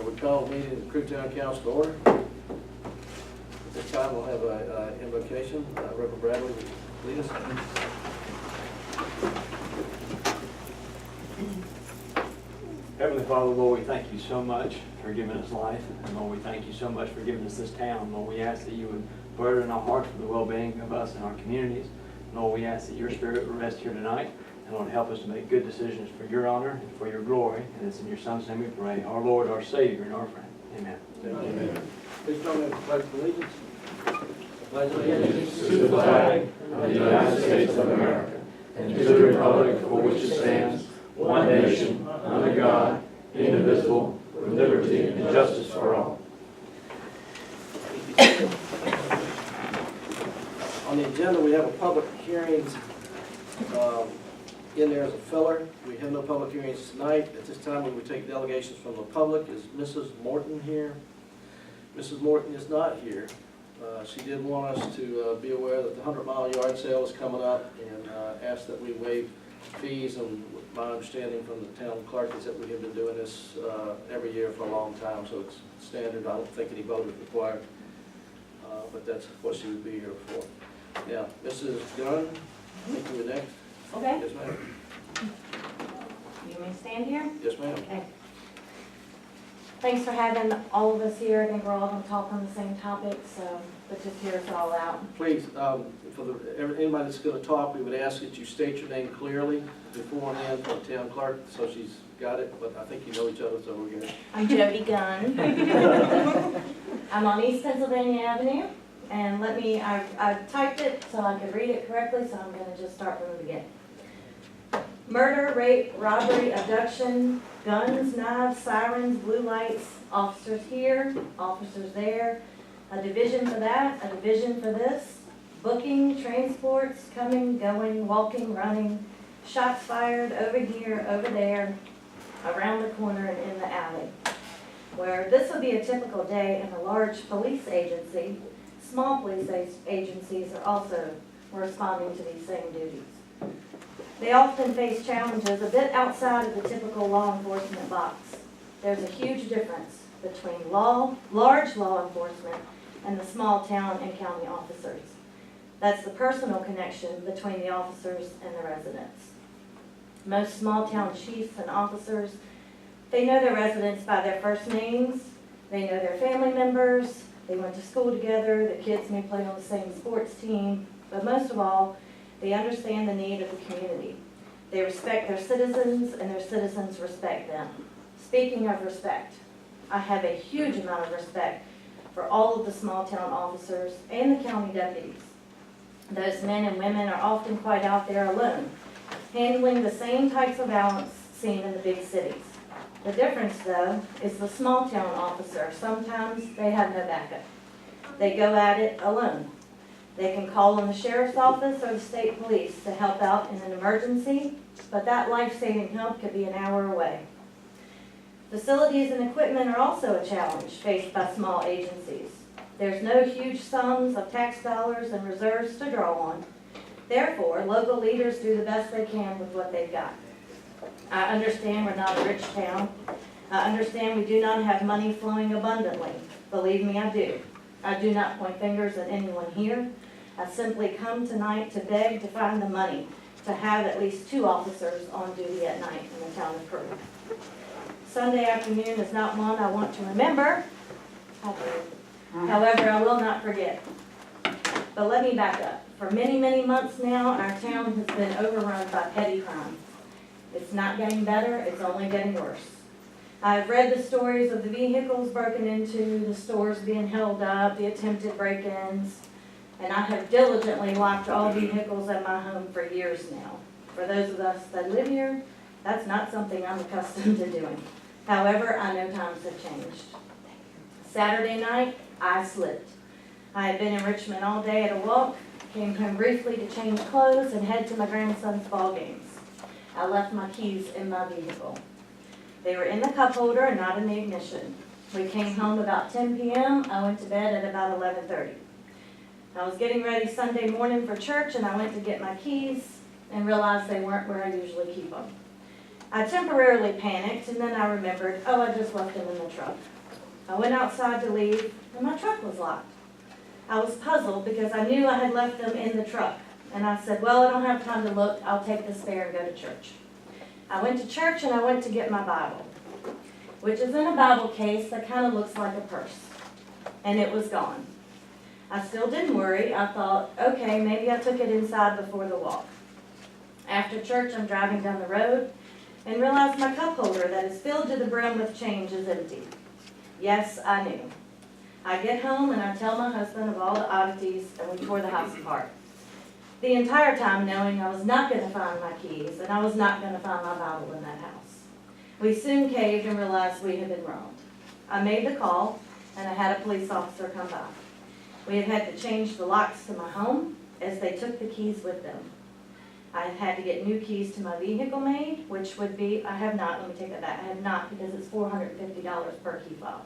We call the meeting of the Crewe Town Council to order. At this time, we'll have an invocation. Reverend Bradley will lead us. Heavenly Father, Lord, we thank you so much for giving us life. And Lord, we thank you so much for giving us this town. Lord, we ask that you would burden our hearts for the well-being of us and our communities. Lord, we ask that your spirit would rest here tonight. And Lord, help us to make good decisions for your honor and for your glory. And it's in your Son's name we pray, our Lord, our Savior, and our friend. Amen. Amen. Please join me in the pledge of allegiance. Pledge Allegiance to the flag of the United States of America and to the republic for which it stands, one nation, under God, indivisible, with liberty and justice for all. On the agenda, we have a public hearings in there as a filler. We have no public hearings tonight. At this time, we would take delegations from the public. Is Mrs. Morton here? Mrs. Morton is not here. She did want us to be aware that the 100-mile yard sale is coming up and asked that we waive fees. And my understanding from the town clerk is that we have been doing this every year for a long time, so it's standard. I don't think any vote is required, but that's what she would be here for. Now, Mrs. Gunn, I think you were next. Okay. Yes, ma'am. You may stand here. Yes, ma'am. Okay. Thanks for having all of us here. I think we're all going to talk on the same topic, so but just hear us all out. Please, for anybody that's going to talk, we would ask that you state your name clearly before and end for the town clerk, so she's got it, but I think you know each other, so we're good. I'm Jody Gunn. I'm on East Pennsylvania Avenue, and I typed it so I could read it correctly, so I'm going to just start from the beginning. Murder, rape, robbery, abduction, guns, knives, sirens, blue lights, officers here, officers there, a division for that, a division for this, booking, transports, coming, going, walking, running, shots fired over here, over there, around the corner and in the alley. Where this would be a typical day in a large police agency, small police agencies are also responding to these same duties. They often face challenges a bit outside of the typical law enforcement box. There's a huge difference between large law enforcement and the small town and county officers. That's the personal connection between the officers and the residents. Most small town chiefs and officers, they know their residents by their first names, they know their family members, they went to school together, the kids may play on the same sports team, but most of all, they understand the need of the community. They respect their citizens, and their citizens respect them. Speaking of respect, I have a huge amount of respect for all of the small town officers and the county deputies. Those men and women are often quite out there alone, handling the same types of violence seen in the big cities. The difference, though, is the small town officer. Sometimes they have no backup. They go at it alone. They can call on the sheriff's office or the state police to help out in an emergency, but that life-saving help could be an hour away. Facilities and equipment are also a challenge faced by small agencies. There's no huge sums of tax dollars and reserves to draw on. Therefore, local leaders do the best they can with what they've got. I understand we're not a rich town. I understand we do not have money flowing abundantly. Believe me, I do. I do not point fingers at anyone here. I simply come tonight to beg to find the money to have at least 2 officers on duty at night in the town of Crewe. Sunday afternoon is not one I want to remember. However, I will not forget. But let me back up. For many, many months now, our town has been overrun by petty crime. It's not getting better, it's only getting worse. I've read the stories of the vehicles broken into, the stores being held up, the attempted break-ins, and I have diligently watched all vehicles at my home for years now. For those of us that live here, that's not something I'm accustomed to doing. However, I know times have changed. Saturday night, I slipped. I had been in Richmond all day at a walk, came home briefly to change clothes and head to my grandson's ball games. I left my keys in my vehicle. They were in the cup holder and not in the ignition. We came home about 10 p.m. I went to bed at about 11:30. I was getting ready Sunday morning for church, and I went to get my keys and realized they weren't where I usually keep them. I temporarily panicked, and then I remembered, oh, I just left them in the truck. I went outside to leave, and my truck was locked. I was puzzled because I knew I had left them in the truck. And I said, well, I don't have time to look, I'll take the spare and go to church. I went to church and I went to get my Bible, which is in a Bible case that kind of looks like a purse. And it was gone. I still didn't worry. I thought, okay, maybe I took it inside before the walk. After church, I'm driving down the road and realize my cup holder that is filled to the brim with change is empty. Yes, I knew. I get home and I tell my husband of all the oddities, and we tore the house apart. The entire time knowing I was not going to find my keys and I was not going to find my Bible in that house. We soon caved and realized we had been wronged. I made the call and I had a police officer come by. We had to change the locks to my home as they took the keys with them. I had to get new keys to my vehicle made, which would be, I have not, let me take that back, I have not, because it's $450 per key fob.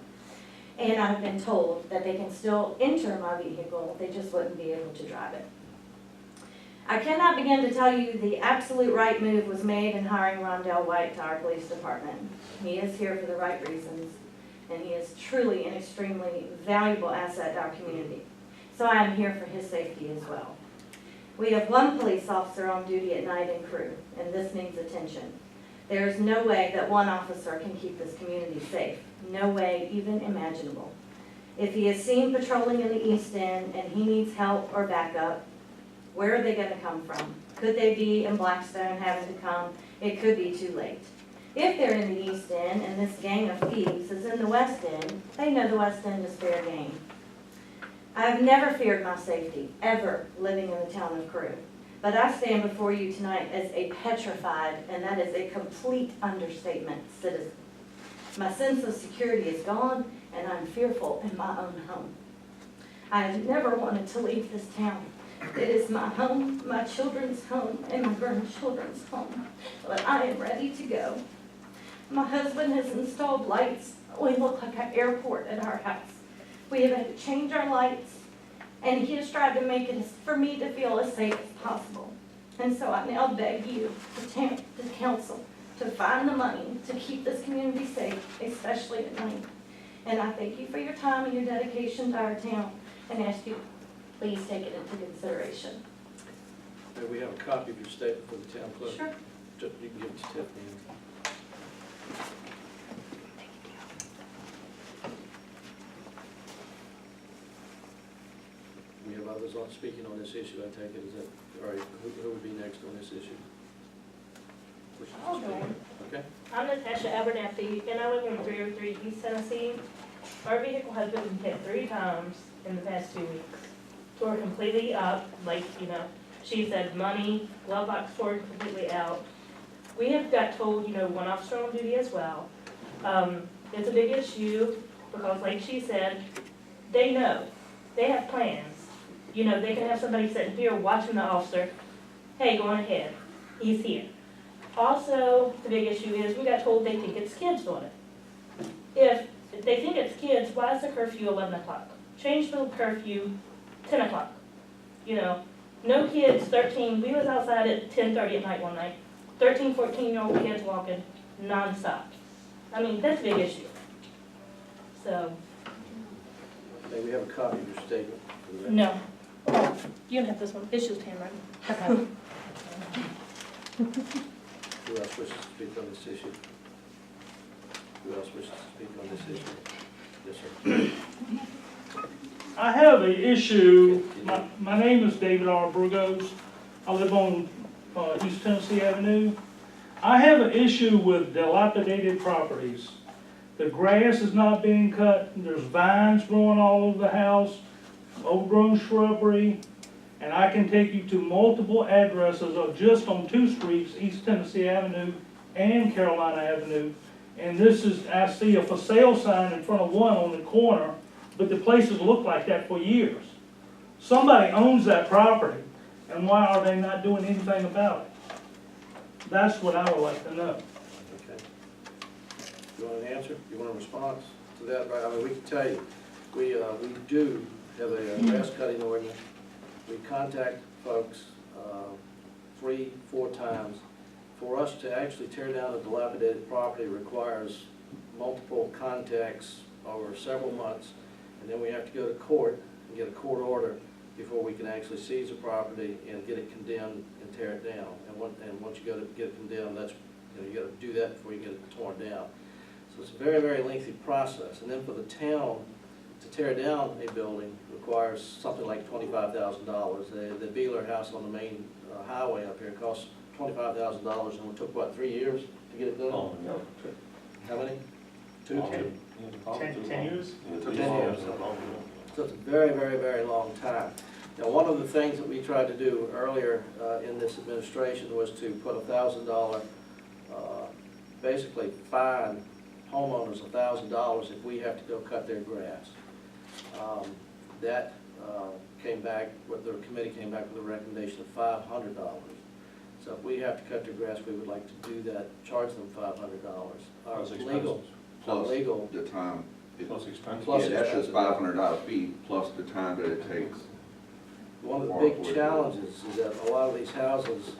And I've been told that they can still enter my vehicle, they just wouldn't be able to drive it. I cannot begin to tell you the absolute right move was made in hiring Rondell White to our police department. He is here for the right reasons, and he is truly an extremely valuable asset to our community. So I am here for his safety as well. We have one police officer on duty at night in Crewe, and this needs attention. There is no way that one officer can keep this community safe. No way even imaginable. If he is seen patrolling in the East End and he needs help or backup, where are they going to come from? Could they be in Blackstone having to come? It could be too late. If they're in the East End and this gang of thieves is in the West End, they know the West End is fair game. I've never feared my safety, ever, living in the town of Crewe. But I stand before you tonight as a petrified, and that is a complete understatement, citizen. My sense of security is gone, and I'm fearful in my own home. I have never wanted to leave this town. It is my home, my children's home, and my grandchildren's home. But I am ready to go. My husband has installed lights. We look like an airport at our house. We have had to change our lights, and he has tried to make it for me to feel as safe as possible. And so I now beg you, the council, to find the money to keep this community safe, especially at night. And I thank you for your time and your dedication to our town, and ask you, please take it into consideration. May we have a copy of your statement for the town clerk? Sure. You can give it to Tiffany. We have others on speaking on this issue, I take it, is that, all right, who would be next on this issue? I'll go. Okay. I'm Natasha Abernathy, and I live in 303 East Tennessee. Our vehicle has been hit 3 times in the past 2 weeks. Tore completely up, like, she said money, glove box tore completely out. We have got told, one officer on duty as well. It's a big issue because, like she said, they know. They have plans. They can have somebody sitting here watching the officer. Hey, go on ahead. He's here. Also, the big issue is we got told they think it's kids doing it. If they think it's kids, why is the curfew 11 o'clock? Change the curfew 10 o'clock. No kids, 13. We was outside at 10:30 at night one night. 13, 14-year-old kids walking nonstop. I mean, that's a big issue. So. May we have a copy of your statement for the record? No. Oh, you don't have this one. It's just handwritten. Okay. Who else wishes to speak on this issue? Who else wishes to speak on this issue? Yes, sir. I have an issue. My name is David R. Burgos. I live on East Tennessee Avenue. I have an issue with dilapidated properties. The grass is not being cut. There's vines growing all over the house, overgrown shrubbery, and I can take you to multiple addresses of just on 2 streets, East Tennessee Avenue and Carolina Avenue. And this is, I see a for sale sign in front of one on the corner, but the places look like that for years. Somebody owns that property, and why are they not doing anything about it? That's what I would like to know. Okay. You want an answer? You want a response to that? Right. I mean, we can tell you, we do have a grass cutting ordinance. We contact folks 3-4 times for us to actually tear down a dilapidated property requires multiple contacts over several months, and then we have to go to court and get a court order before we can actually seize the property and get it condemned and tear it down. And once you go to get it condemned, that's, you gotta do that before you get it torn down. So it's a very, very lengthy process. And then for the town to tear down a building requires something like $25,000. The Beeler House on the main highway up here costs $25,000, and it took, what, 3 years to get it done? Oh, no. How many? Two? 10 years? It took 10 years. So it's a very, very, very long time. Now, one of the things that we tried to do earlier in this administration was to put $1,000, basically fine homeowners $1,000 if we have to go cut their grass. That came back, the committee came back with a recommendation of $500. So if we have to cut their grass, we would like to do that, charge them $500. Plus Legal, Plus legal, the time. Plus expenses. Plus Yeah, that's just expenses. $500 fee plus the time that it takes. One of the Or big would- challenges is that a lot of these houses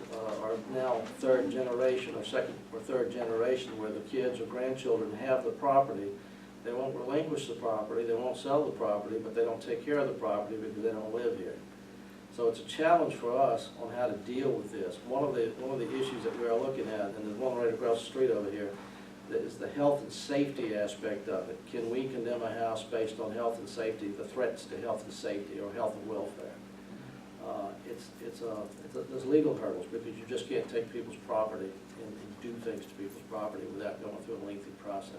are now third generation or second or third generation where the kids or grandchildren have the property. They won't relinquish the property, they won't sell the property, but they don't take care of the property because they don't live here. So it's a challenge for us on how to deal with this. One of the issues that we are looking at, and there's one right across the street over here, that is the health and safety aspect of it. Can we condemn a house based on health and safety, the threats to health and safety or health and welfare? There's legal hurdles because you just can't take people's property and do things to people's property without going through a lengthy process.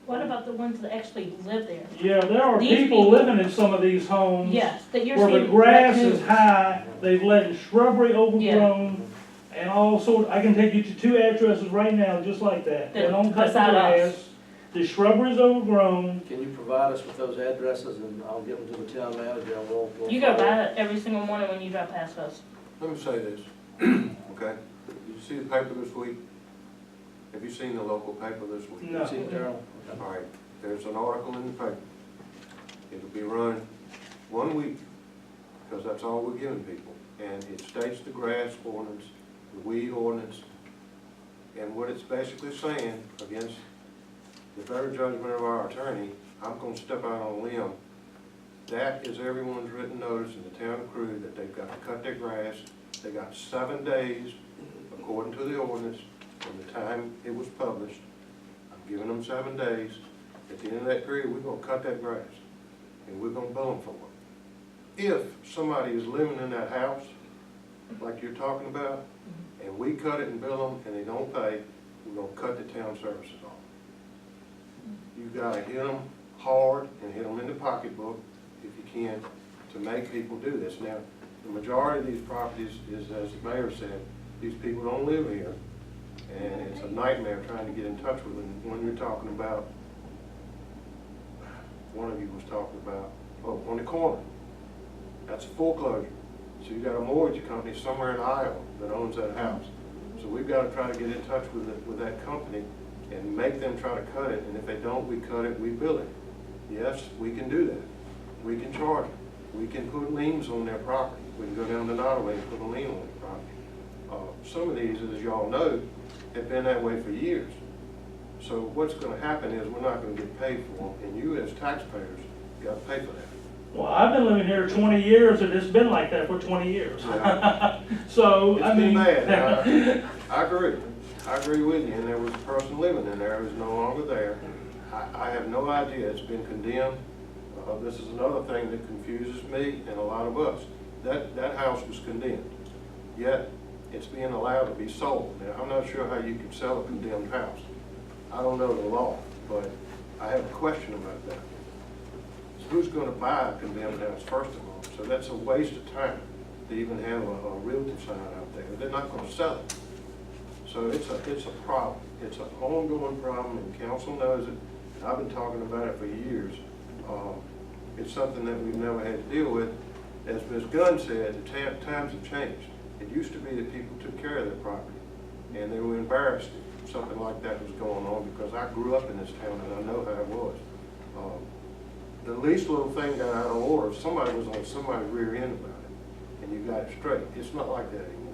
What about the ones that actually live there? Yeah, there are These people people- living in some of these homes. Yes, that you're Where seeing. the grass is raccoons. high, they've let shrubbery overgrown, and all sort, I can take you to 2 addresses right now, just like that. They That- don't cut the beside us. grass, the shrubbery's overgrown. Can you provide us with those addresses and I'll give them to the town manager and we'll. You go by it every single morning when you drive past us. Let me say this, okay? Did you see the paper this week? Have you seen the local paper this week? No. See the journal? All right, there's an article in the paper. It'll be run 1 week, because that's all we're giving people. And it states the grass ordinance, the weed ordinance, and what it's basically saying, against the better judgment of our attorney, I'm gonna step out on a limb. That is everyone's written notice in the town of Crewe that they've got to cut their grass. They got 7 days, according to the ordinance, from the time it was published. I'm giving them 7 days. At the end of that period, we're gonna cut that grass, and we're gonna bill them for it. If somebody is living in that house, like you're talking about, and we cut it and bill them, and they don't pay, we're gonna cut the town services off. You gotta hit them hard and hit them in the pocketbook, if you can, to make people do this. Now, the majority of these properties is, as the mayor said, these people don't live here, and it's a nightmare trying to get in touch with them. When you're talking about, one of you was talking about, oh, on the corner, that's a foreclosure. So you got a mortgage company somewhere in Iowa that owns that house. So we've got to try to get in touch with that company and make them try to cut it, and if they don't, we cut it, we bill it. Yes, we can do that. We can charge them. We can put liens on their property. We can go down to Nottaway and put a lien on their property. Some of these, as y'all know, have been that way for years. So what's gonna happen is we're not gonna get paid for them, and you as taxpayers gotta pay for that. Well, I've been living here 20 years, and it's been like that for 20 years. Yeah. So, I It's been mean. bad. I agree. I agree with you, and there was a person living in there who's no longer there. I have no idea. It's been condemned. This is another thing that confuses me and a lot of us. That house was condemned, yet it's being allowed to be sold. Now, I'm not sure how you can sell a condemned house. I don't know the law, but I have a question about that. So who's going to buy a condemned house, first of all? So that's a waste of time to even have a realty sign out there. They're not going to sell it. So it's a problem. It's an ongoing problem, and council knows it. I've been talking about it for years. It's something that we've never had to deal with. As Ms. Gunn said, the times have changed. It used to be that people took care of their property, and they were embarrassed if something like that was going on, because I grew up in this town and I know how it was. The least little thing got out of order, somebody was on somebody's rear end about it, and you got it straight. It's not like that anymore.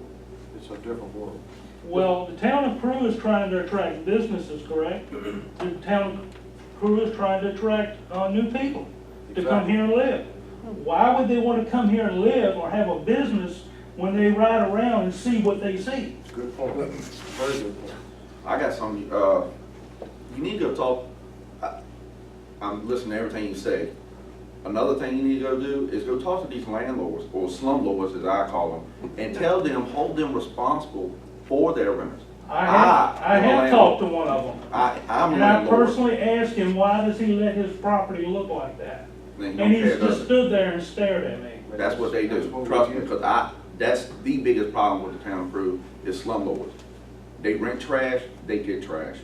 It's a different world. Well, the town of Crewe is trying to attract businesses, correct? The town of Crewe is trying to attract, new people to come here and live. Why would they want to come here and live or have a business when they ride around and see what they see? Good point, very good point. I got some, you need to go talk, I'm listening to everything you say. Another thing you need to go do is go talk to these landlords, or slumlords as I call them, and tell them, hold them responsible for their renters. I I'm a have landlord. talked to one of them. I'm a And I landlord. personally asked him, why does he let his property look like that? Then you And don't he's care, does just it? stood there and stared at me. That's what they That's do, what we trust me, get. because that's the biggest problem with the town of Crewe, is slumlords. They rent trash, they get trash.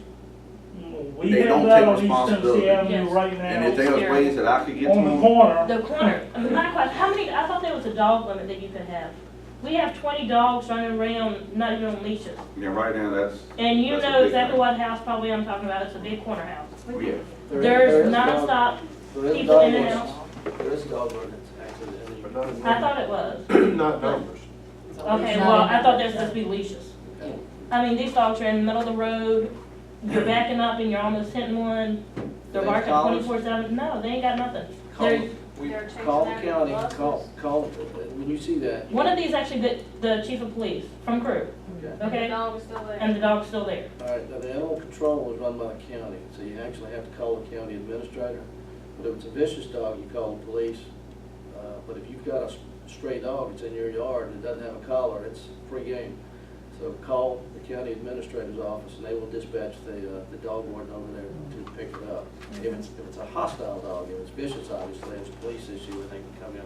We They have don't that take on East responsibility. Tennessee Avenue Yes. right And if now, there's ways that I could get to on the them, corner. The corner, my question, how many, I thought there was a dog limit that you could have. We have 20 dogs running around, not even on leashes. yeah, right now, that's, And you That's a know big exactly thing. what house probably I'm talking about, it's a big corner house. oh, yeah. There's nonstop people in and out. There is a dog ordinance actually. in But the- not in I thought it was. Not numbers. Okay, well, I thought there's supposed to be leashes. I mean, these dogs are in the middle of the road, you're backing up and you're almost hitting one, they're They barking collars? 24/7, no, they ain't got nothing. Call, They're, we They're chasing call the after county, buses. call, when you see that. one of these actually, the chief of police from Crewe, Okay. The okay? dog is still there. And the dog's still there. All right, now the animal control is run by the county, so you actually have to call the county administrator. But if it's a vicious dog, you call the police. But if you've got a stray dog, it's in your yard, and it doesn't have a collar, it's free game. So call the county administrator's office, and they will dispatch the dog warden over there to pick it up. If it's a hostile dog, if it's vicious, obviously, it's a police issue, and they can come in.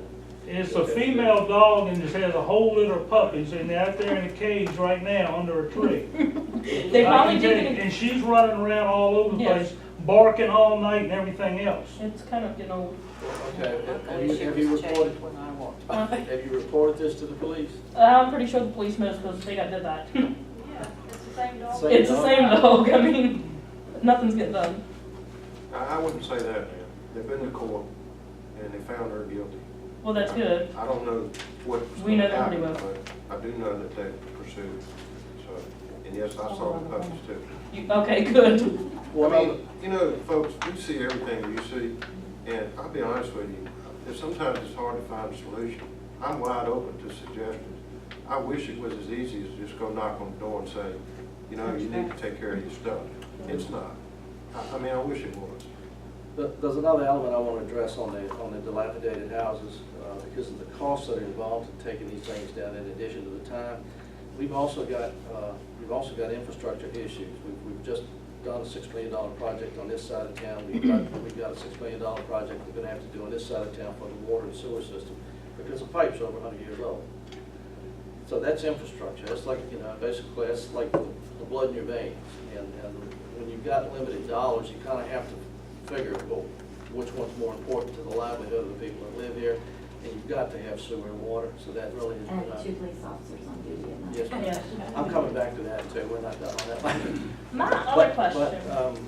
It's a female dog and just has a whole litter of puppies and they're out there in a cage right now under a tree. They I probably can tell you, did, and she's running around all over the Yes. place, barking all night and everything else. it's kind of, you know, Okay, have you reported, have you reported this to the police? I'm pretty sure the police knows because they got did that. Yeah, it's the same dog. Same It's the dog? same dog, I mean, nothing's getting done. I wouldn't say that, man. They've been to court and they found her guilty. Well, that's good. I don't know what was We know gonna that pretty happen, well. but I do know that they pursued. So, and yes, I saw the puppies too. Okay, good. I mean, you know, folks, we see everything you see, and I'll be honest with you, sometimes it's hard to find a solution. I'm wide open to suggestions. I wish it was as easy as just go knock on the door and say, you know, you need to take care of your stuff. It's not. I mean, I wish it was. But there's another element I want to address on the dilapidated houses, because of the costs that are involved in taking these things down in addition to the time. We've also got infrastructure issues. We've just done a $6 million project on this side of town. We've got a $6 million project we're gonna have to do on this side of town for the water and sewer system, because the pipe's over 100 years old. So that's infrastructure. That's like, you know, basically, that's like the blood in your veins. And when you've got limited dollars, you kind of have to figure, well, which one's more important to the livelihood of the people that live here. And you've got to have sewer and water, so that really is. And 2 police officers on duty at night. Yes, ma'am. Yeah. I'm coming back to that too. We're not done on that one. My other But, question,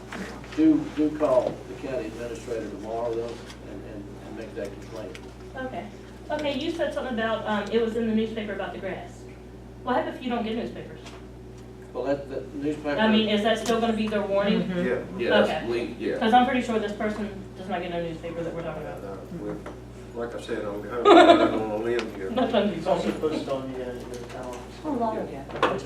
do call the county administrator tomorrow though, and make that complaint. okay. Okay, you said something about, it was in the newspaper about the grass. What happens if you don't get newspapers? Well, that newspaper. I mean, is that still gonna be their warning? Yeah. yeah, that's Okay. legal, yeah. Because I'm pretty sure this person does not get no newspaper that we're talking about. Like I said, I'm on a limb here. Not trying to be It's also funny. posted on the town. A lot of you.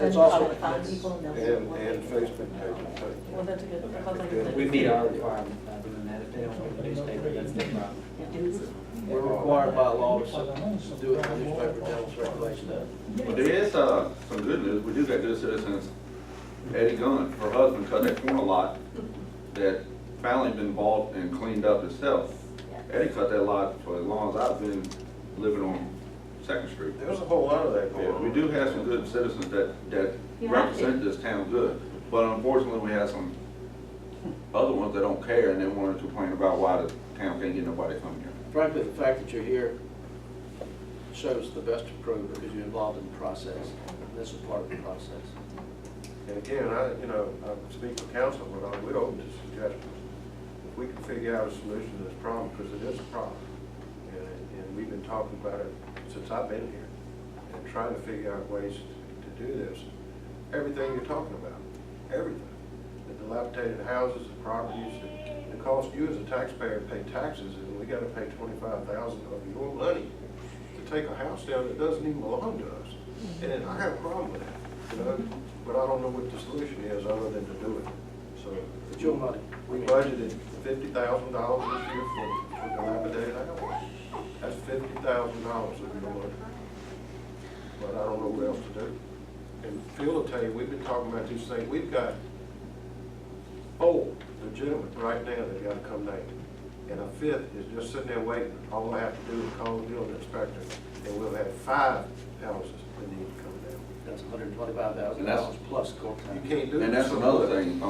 It's also- Probably 5 people and they'll see what And they- Facebook page too. Well, that's a good, because like I said. We meet our requirement by doing that. If they don't want the newspaper, that's their problem. We're required by law to do it in the newspaper, general circulation. But there is, some good news, we do got good citizens. Eddie Gunn, her husband cut that corner lot that finally been bought and cleaned up itself. Eddie cut that lot for as long as I've been living on Second Street. There's a whole lot of that going Yeah, on. we do have some good citizens that You have to. represent this town good, but unfortunately, we have some other ones that don't care and they want to complain about why the town can't get nobody coming here. Frankly, the fact that you're here shows the best of Crewe because you're involved in the process. And this is part of the process. And again, I speak for council, but we're open to suggestions. If we can figure out a solution to this problem, because it is a problem, and we've been talking about it since I've been here, and trying to figure out ways to do this. everything you're talking about, everything. The dilapidated houses, the properties, the cost you as a taxpayer pay taxes, and we gotta pay $25,000 of your money to take a house down that doesn't even belong to us. And I have a problem with that, you know, but I don't know what the solution is other than to do it. So It's your money. we budgeted $50,000 this year for dilapidated houses. That's $50,000 of your money. But I don't know what else to do. And Phil will tell you, we've been talking about these things. We've got 4 legitimate right now that gotta come down. And a 5th is just sitting there waiting. All I have to do is call the building inspector, and we'll have 5 houses that need to come down. That's $125,000 plus court You time. can't do And this. that's another thing,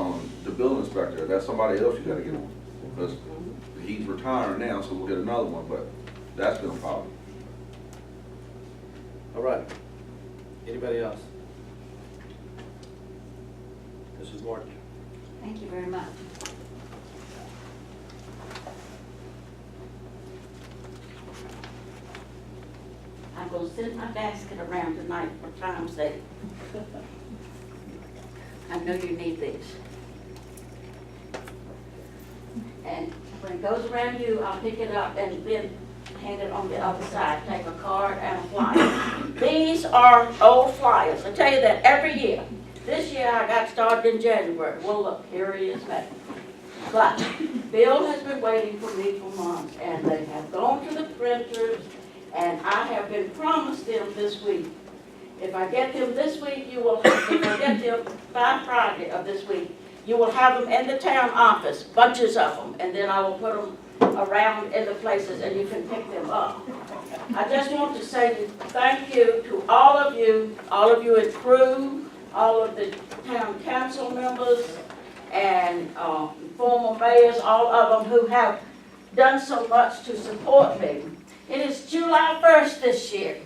the building inspector, that's somebody else you gotta get on. Because he's retiring now, so we'll get another one, but that's been a problem. All right. Anybody else? Mrs. Martin. Thank you very much. I'm gonna send my basket around tonight for time's sake. I know you need these. And when it goes around you, I'll pick it up and then hand it on the other side. Take a card and a flyer. These are old flyers. I tell you that every year. This year I got started in January. Well, look, here he is back. But Bill has been waiting for me for months, and they have gone to the printers, and I have been promised them this week. If I get them this week, you will, if I get them by Friday of this week, you will have them in the town office, bunches of them, and then I will put them around in the places, and you can pick them up. I just want to say thank you to all of you in Crewe, all of the town council members, and former mayors, all of them who have done so much to support me. It is July 1st this year,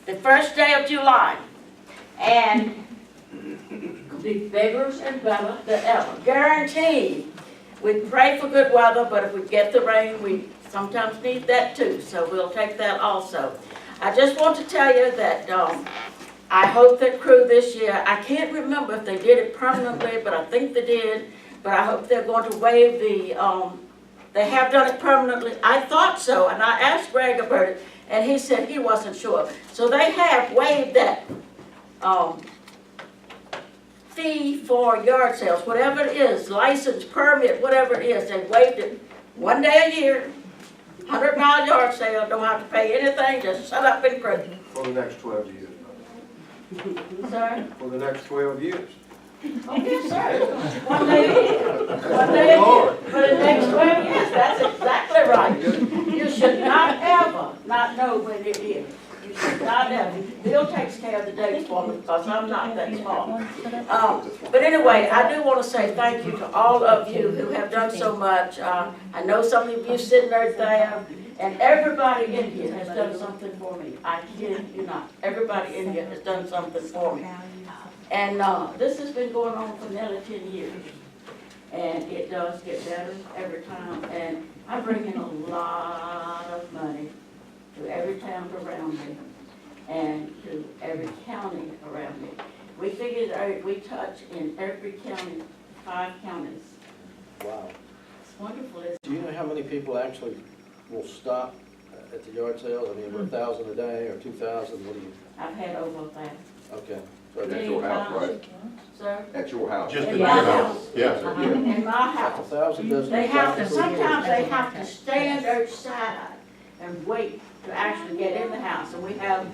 the first day of July, and it'll be bigger and better than ever. Guaranteed. We pray for good weather, but if we get the rain, we sometimes need that too, so we'll take that also. I just want to tell you that I hope that Crewe this year, I can't remember if they did it permanently, but I think they did, but I hope they're going to waive the, they have done it permanently. I thought so, and I asked Greg about it, and he said he wasn't sure. So they have waived that fee for yard sales, whatever it is, license, permit, whatever it is, they waived it 1 day a year, 100-mile yard sale, don't have to pay anything, just shut up and print. For the next 12 years. Sorry? For the next 12 years. Oh, yes, sir. 1 day a year. 1 day a year. For the next 12 years, that's exactly right. You should not ever not know when it is. You should not ever. Bill takes care of the dates for me because I'm not that smart. But anyway, I do want to say thank you to all of you who have done so much. I know some of you sitting there, and everybody in here has done something for me. I kid you not. Everybody in here has done something for me. And this has been going on for nearly 10 years. And it does get better every time. And I bring in a lot of money to every town around me and to every county around me. We figured out we touch in every county, 5 counties. Wow. It's wonderful, isn't it? Do you know how many people actually will stop at the yard sales? I mean, 1,000 a day or 2,000, what do you? I've had over 1,000. Okay. So At your house, right? Sir? At your house. Just In in my your house. house, yes. In my house. 1,000 doesn't. They have to, sometimes they have to stand outside and wait to actually get in the house. And we have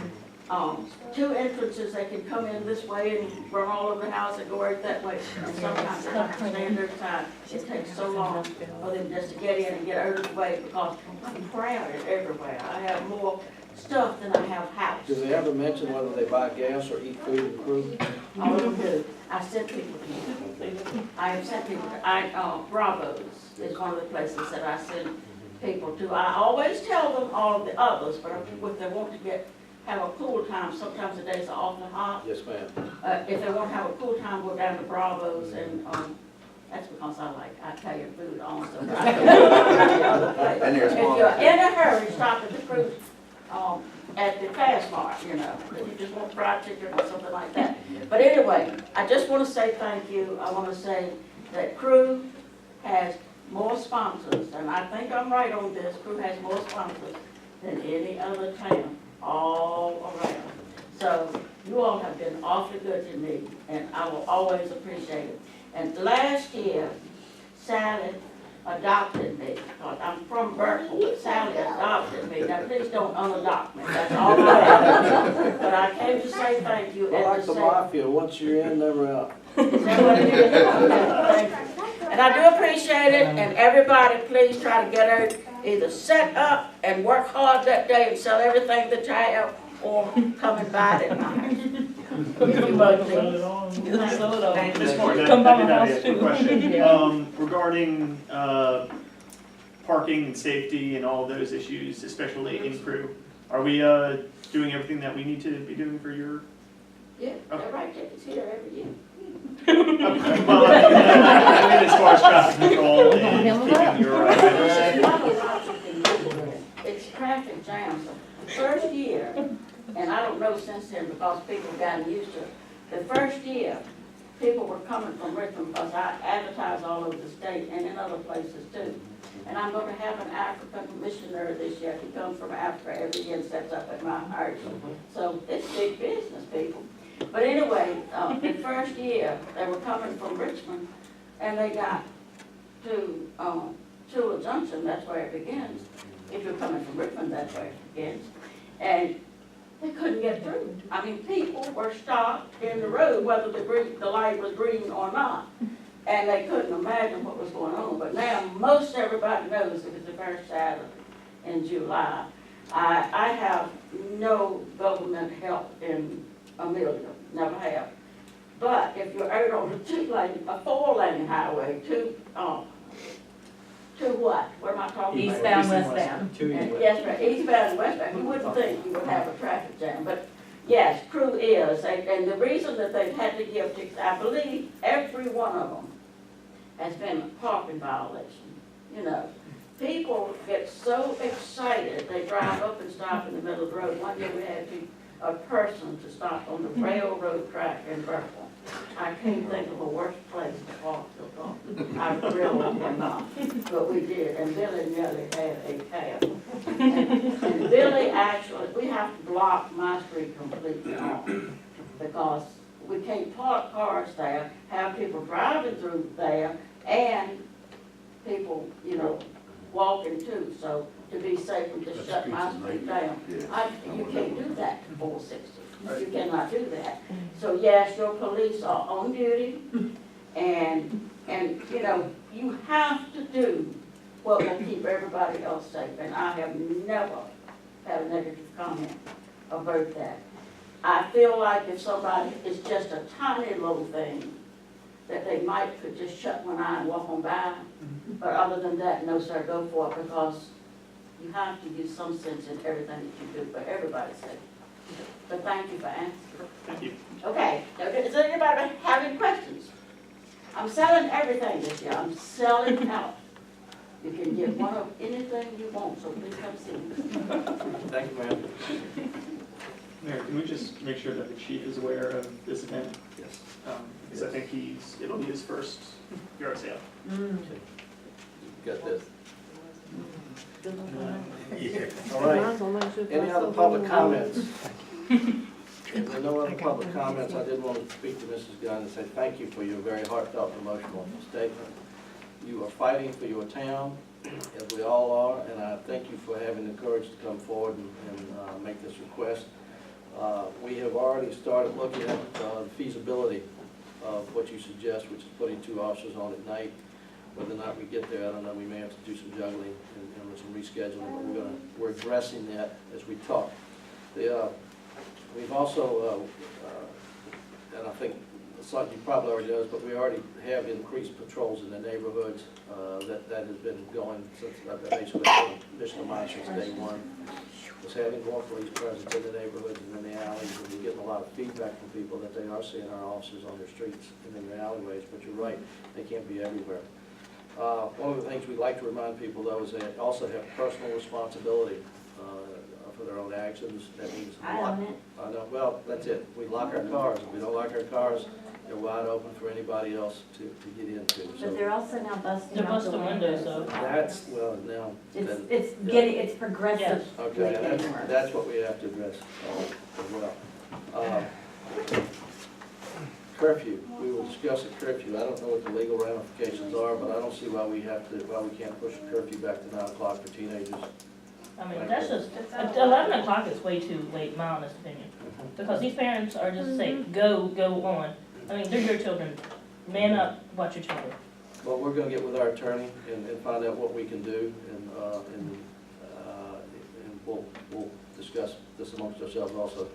2 entrances. They can come in this way and run all over the house and go right that way. And sometimes they have to stand outside. It takes so long for them just to get in and get out of the way because I'm crowded everywhere. I have more stuff than I have house. Do they ever mention whether they buy gas or eat food in Crewe? All of them do. I sent people to. I have sent people to. Bravos is one of the places that I send people to. I always tell them all of the others, but if they want to have a cool time, sometimes the days are awfully hot. Yes, ma'am. If they want to have a cool time, go down to Bravos and, that's because I like Italian food also. And there's If you're in a hurry, stop at the Crewe at the Fast Mart, you know, if you just want fried chicken or something like that. But anyway, I just want to say thank you. I want to say that Crewe has more sponsors, and I think I'm right on this. Crewe has more sponsors than any other town all around. So you all have been awfully good to me, and I will always appreciate it. And last year, Sally adopted me, because I'm from Burton, but Sally adopted me. Now, please don't unadopt me, that's all I have. But I came to say thank you. Well, and like to the say- mafia, once you're in, never out. Is that what it is? Okay, thank you. And I do appreciate it, and everybody, please try to get out, either set up and work hard that day and sell everything that you have, or come and buy it at my house. If you would, please. Ms. Martin, Come by my I house have a too. question. Regarding parking and safety and all those issues, especially in Crewe, are we doing everything that we need to be doing for your? Yeah, that right tickets here every year. Well, I mean, as far as traffic control and keeping your members safe. It's traffic jams. The first year, and I don't know since then because people have gotten used to it, the first year, people were coming from Richmond because I advertise all over the state and in other places too. And I'm going to have an African missionary this year. He comes from Africa every year and sets up at my house. So it's big business, people. But anyway, the first year, they were coming from Richmond, and they got to Tula Junction, that's where it begins. If you're coming from Richmond, that's where it begins. And they couldn't get through. I mean, people were stopped in the road, whether the light was green or not. And they couldn't imagine what was going on. But now, most everybody knows it was the first Saturday in July. I have no government help in Amelia, never have. But if you're out on a 4-lane highway, to what? What am I talking about? Eastbound, westbound. Yes, right, eastbound and westbound. You wouldn't think you would have a traffic jam, but yes, Crewe is. And the reason that they've had to give tickets, I believe every one of them has been a parking violation. You know, people get so excited, they drive up and stop in the middle of the road. One day we had a person to stop on the railroad track in Burton. I can't think of a worse place to park the car. I really cannot, but we did, and Billy nearly had a cab. And Billy actually, we have to block my street completely off, because we can't park cars there, have people driving through there, and people, you know, walking too, so to be safe and just shut my street down. You can't do that to 460. You cannot do that. So yes, your police are on duty, and you know, you have to do what will keep everybody else safe. And I have never had a negative comment about that. I feel like if somebody, it's just a tiny little thing, that they might could just shut one eye and walk on by. But other than that, no sir, go for it, because you have to use some sense in everything that you do for everybody's sake. So thank you for answering. Thank you. Okay, now, does anybody have any questions? I'm selling everything this year. I'm selling out. You can get one of anything you want, so please come see me. Thank you, ma'am. Mayor, can we just make sure that the chief is aware of this event? Yes. Because I think it'll be his first yard sale. Got this. All right. Any other public comments? If there are no other public comments, I did want to speak to Mrs. Gunn and say thank you for your very heartfelt emotional statement. You are fighting for your town, as we all are, and I thank you for having the courage to come forward and make this request. We have already started looking at the feasibility of what you suggest, which is putting 2 officers on at night. Whether or not we get there, I don't know. We may have to do some juggling and some rescheduling, but we're addressing that as we talk. We've also, and I think you probably already knows, but we already have increased patrols in the neighborhoods. That has been going since basically mission of mine since day one. Was having more police presence in the neighborhoods and in the alleys, and we're getting a lot of feedback from people that they are seeing our officers on their streets and in their alleyways. But you're right, they can't be everywhere. One of the things we like to remind people, though, is they also have personal responsibility for with our own actions. That means I own it. I know, well, that's it. We lock our cars. If we don't lock our cars, they're wide open for anybody else to get into. But So they're also now busting They're out the busting windows, windows. that's, well, now. then- It's yeah. getting, it's progressive. Okay, and that's what we have to address as well. Curfew, we will discuss a curfew. I don't know what the legal ramifications are, but I don't see why we can't push a curfew back to 9 o'clock for teenagers. I mean, that's just, 11 o'clock is way too late, my honest opinion. Because these parents are just saying, go on. I mean, they're your children. Man up, watch your children. Well, we're gonna get with our attorney and find out what we can do, and we'll discuss this amongst ourselves also.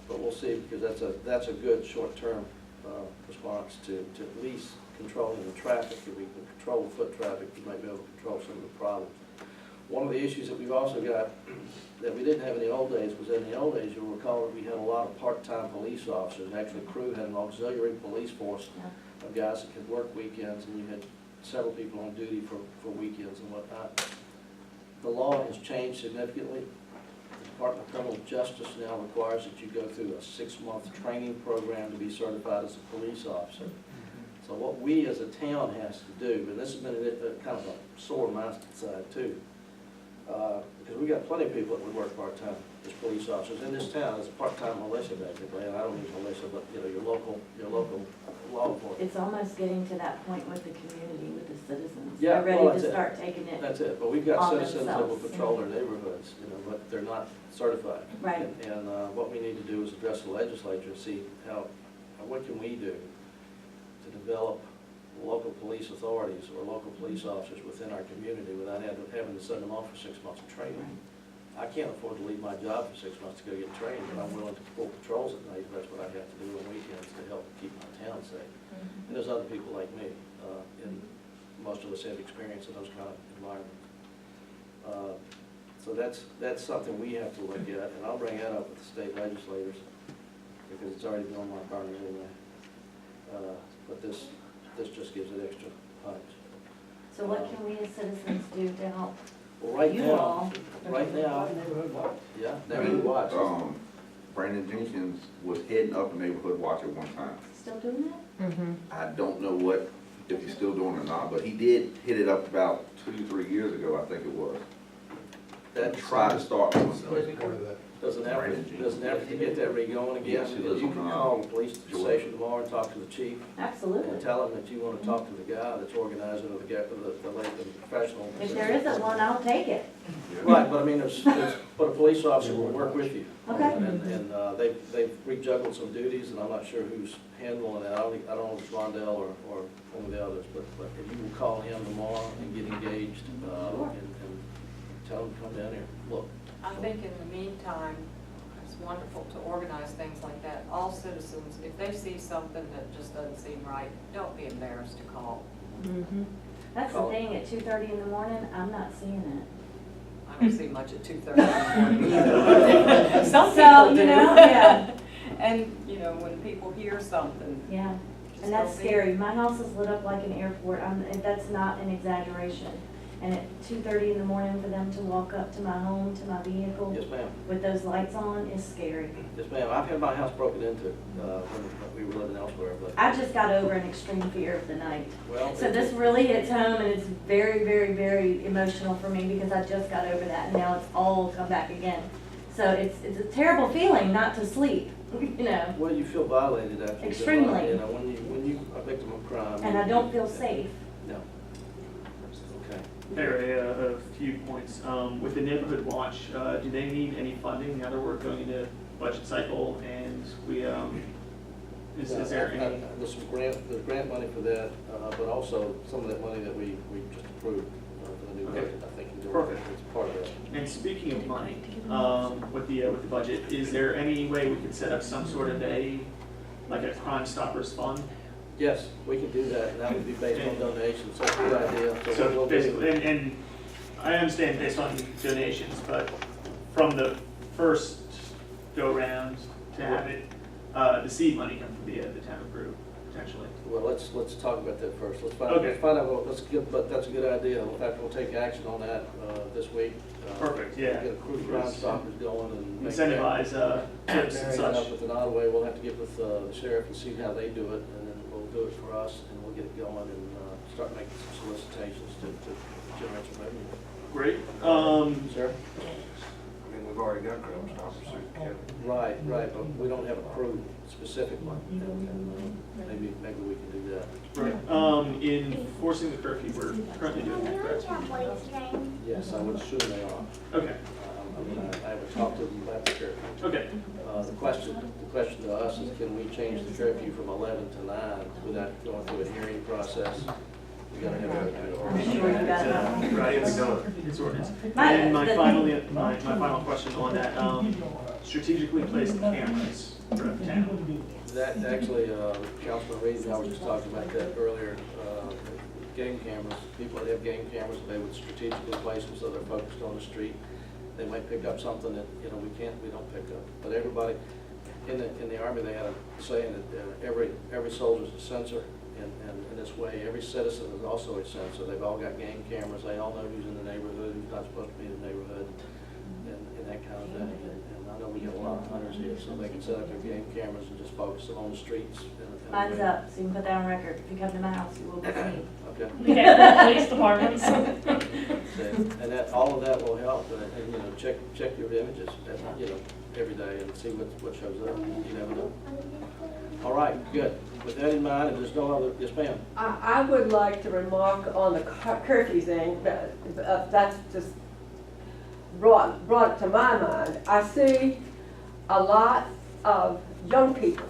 But we'll see, because that's a good short-term response to at least controlling the traffic. If we can control the foot traffic, we might be able to control some of the problems. One of the issues that we've also got that we didn't have in the old days was, in the old days, you'll recall that we had a lot of part-time police officers. Actually, Crewe had an auxiliary police force of guys that could work weekends, and you had several people on duty for weekends and whatnot. The law has changed significantly. The Department of Criminal Justice now requires that you go through a 6-month training program to be certified as a police officer. So what we as a town has to do, and this has been kind of a sore on my side too, because we got plenty of people that would work part-time as police officers in this town as a part-time militia basically, and I don't mean militia, but your local law enforcement. It's almost getting to that point with the community, with the citizens. Yeah, They're well, ready that's to it. start taking it. That's it, but we've got on citizens that will themselves, patrol their neighborhoods, but they're not certified. Right. And what we need to do is address the legislature and see what can we do to develop local police authorities or local police officers within our community without having to send them off for 6 months of training. I can't afford to leave my job for 6 months to go get trained, but I'm willing to pull patrols at night if that's what I have to do on weekends to help keep my town safe. And there's other people like me, and most of us have experience in those kind of environments. So that's something we have to look at, and I'll bring that up with the state legislators, because it's already been on my burner anyway. But this just gives it extra punch. So what can we as citizens do to help Well, right you now, all? yeah, neighborhood watch. Brandon Jenkins was heading up a neighborhood watch at one time. Still doing that? I don't know if he's still doing it or not, but he did hit it up about 2-3 years ago, I think it was. That Tried to start one. There's an effort to get that re-going again. Yes, it is. You can call the police station tomorrow and talk to the chief Absolutely. and tell him that you want to talk to the guy that's organizing or the professional. If there isn't one, I'll take it. Right, but I mean, but a police officer will work with you. Okay. And they've rejuggled some duties, and I'm not sure who's handling that. I don't know if it's Rondell or one of the others, but if you will call him tomorrow and get engaged, and tell him to come down here, look. I think in the meantime, it's wonderful to organize things like that. All citizens, if they see something that just doesn't seem right, don't be embarrassed to call. That's the thing, at 2:30 in the morning, I'm not seeing it. I don't see much at 2:30 in the morning either. Some So, people do. you know, yeah. And, when people hear something. Yeah, just and that's don't be- scary. My house is lit up like an airport. And that's not an exaggeration. And at 2:30 in the morning for them to walk up to my home, to my vehicle, Yes, ma'am. with those lights on is scary. Yes, ma'am. I've had my house broken into when we were living elsewhere, but, I just got over an extreme fear of the night. well. So this really hits home, and it's very, very, very emotional for me because I just got over that, and now it's all come back again. So it's a terrible feeling not to sleep, Well, you feel violated after. Extremely. When you a victim of crime. and I don't feel safe. No. Okay. There are a few points. With the neighborhood watch, do they need any funding now that we're going into budget cycle and we, is there any? There's grant money for that, but also some of that money that we just approved for the new Okay. budget, I think. Perfect. It's part of that. And speaking of money, with the budget, is there any way we could set up some sort of like a Crime Stoppers fund? Yes, we can do that, and that would be based on donations, so it's a good idea. So we'll do- basically, and I understand based on donations, but from the first go round to have it, the seed money come from the town of Crewe. potentially? Well, let's talk about that first. Let's find Okay. out, but that's a good idea. In fact, we'll take action on that, this week. Perfect, yeah. Get a crew crime stoppers going and. make Incentivize, tips and marry that up such. with an Ottaway. We'll have to get with, the sheriff and see how they do it, and then we'll do it for us, and we'll get it going and, start making some solicitations to generate some revenue. Great. Sir? I mean, we've already got Crewe stoppers, so, yeah. Right, but we don't have a crew specifically, and maybe we can do that. Right. Enforcing the curfew, we're currently doing that, correct? Yes, I would assume they are. Okay, I would talk to them about the curfew. okay. The question to us is, can we change the curfew from 11 to 9 without going through a hearing process? We gotta have a. Right, it's ordinance. My- And my the- final question on that, strategically placed cameras throughout town. That actually, Councilman Reed and I were just talking about that earlier. Game cameras, people that have game cameras, they would strategically place them so they're focused on the street. They might pick up something that, we don't pick up. But everybody, in the Army, they had a saying that every soldier's a sensor. And in this way, every citizen is also a sensor. They've all got game cameras. They all know who's in the neighborhood, who's not supposed to be in the neighborhood, and that kind of thing. And I know we got a lot of hunters here, so they can set up their game cameras and just focus them on the streets. Mine's up, so you can put that on record. If you come to my house, you will be seen. Okay. We have police departments. And that, all of that will help, and check your images, every day and see what shows up. You never know. All right, good. With that in mind, if there's no other, yes, ma'am. I would like to remark on the curfew thing, that's just brought it to my mind. I see a lot of young people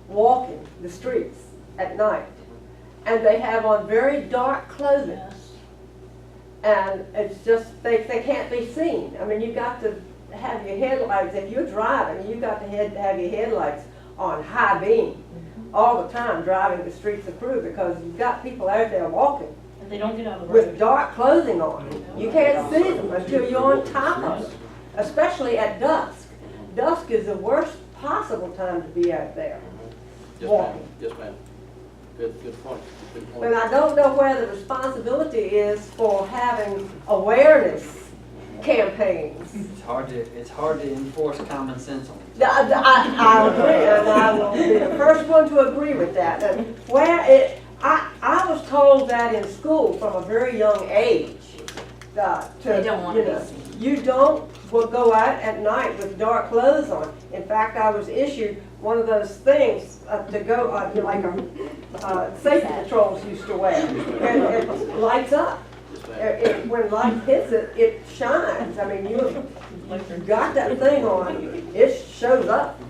walking the streets at night, and they have on very dark clothing. And it's just, they can't be seen. I mean, you got to have your headlights, if you're driving, you got to have your headlights on high beam all the time driving the streets of Crewe, because you've got people out there walking If they don't get out of the with road. dark clothing on. You can't see them until you're on top of them, especially at dusk. Dusk is the worst possible time to be out there Yes, ma'am. walking. Yes, ma'am. Good point. Good point. And I don't know where the responsibility is for having awareness campaigns. It's hard to enforce common sense on it. I agree, and I will be the first one to agree with that. And I was told that in school from a very young age. They don't want to be seen. You don't go out at night with dark clothes on. In fact, I was issued one of those things to go, like safety patrols used to wear. And it lights up. When light hits it, it shines. I mean, you've got that thing on, it shows up.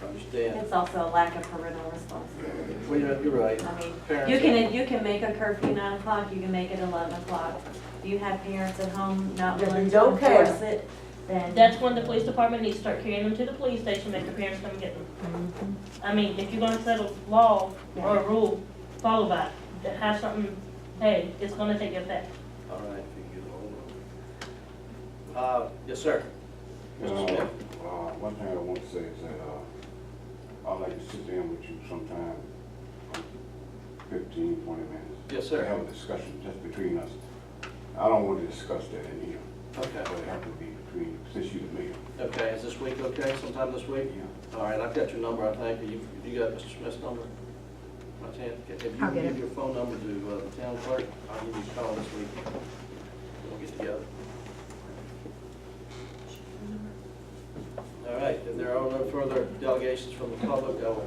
Understand. It's also a lack of parental responsibility. Well, you're right. I mean, Parents you can make a curfew 9 o'clock, you can make it 11 o'clock. If you have parents at home not If willing you to don't care. enforce it, then. That's when the police department needs to start carrying them to the police station, make the parents come get them. I mean, if you're gonna set a law or a rule, follow that. Have something, hey, it's gonna take effect. All right, if you get hold of it. Yes, sir. Mr. Smith. One thing I want to say is that I'd like to sit down with you sometime, 15, 20 minutes. Yes, sir. To have a discussion just between us. I don't want to discuss that in here. Okay. But it have to be between, since you're the mayor. Okay, is this week okay, sometime this week? Yeah. All right, I've got your number, I think. You got Mr. Smith's number? My chance, if you I'll get give it. your phone number to the town clerk, I'll give you a call this week. We'll get together. All right, if there are no further delegations from the public, I will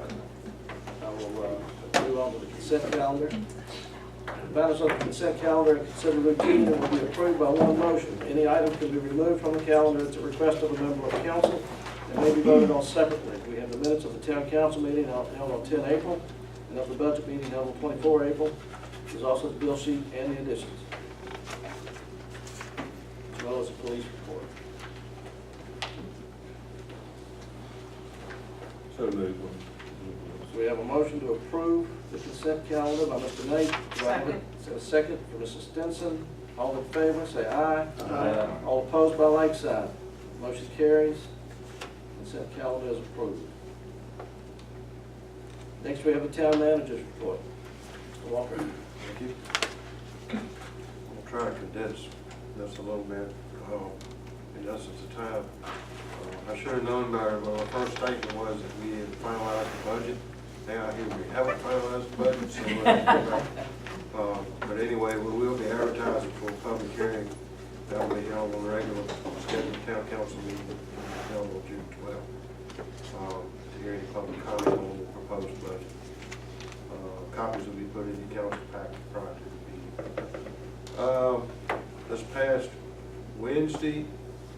move on to the consent calendar. The matters on the consent calendar considered routine and will be approved by one motion. Any item can be removed from the calendar at the request of a member of council and may be voted on separately. We have the minutes of the town council meeting held on 10 April and of the budget meeting held on 24 April. There's also the bill sheet and the additions, as well as the police report. So moved. So we have a motion to approve the consent calendar by Mr. Nate. Do I have a second for Mrs. Stinson? All in favor, say aye. Aye. All opposed by like sign. Motion carries. Consent calendar is approved. Next, we have a town manager's report. Mr. Walker. Thank you. I'll try to condense this a little bit, in essence of time. I should have known better, but my first statement was that we had finalized the budget. Now I hear we haven't finalized the budget, so, but anyway, we will be advertising for a public hearing that will be held on a regular scheduled town council meeting held on June 12th, to hear any public comment on the proposed budget. Copies will be put in the council packet prior to the meeting. This past Wednesday,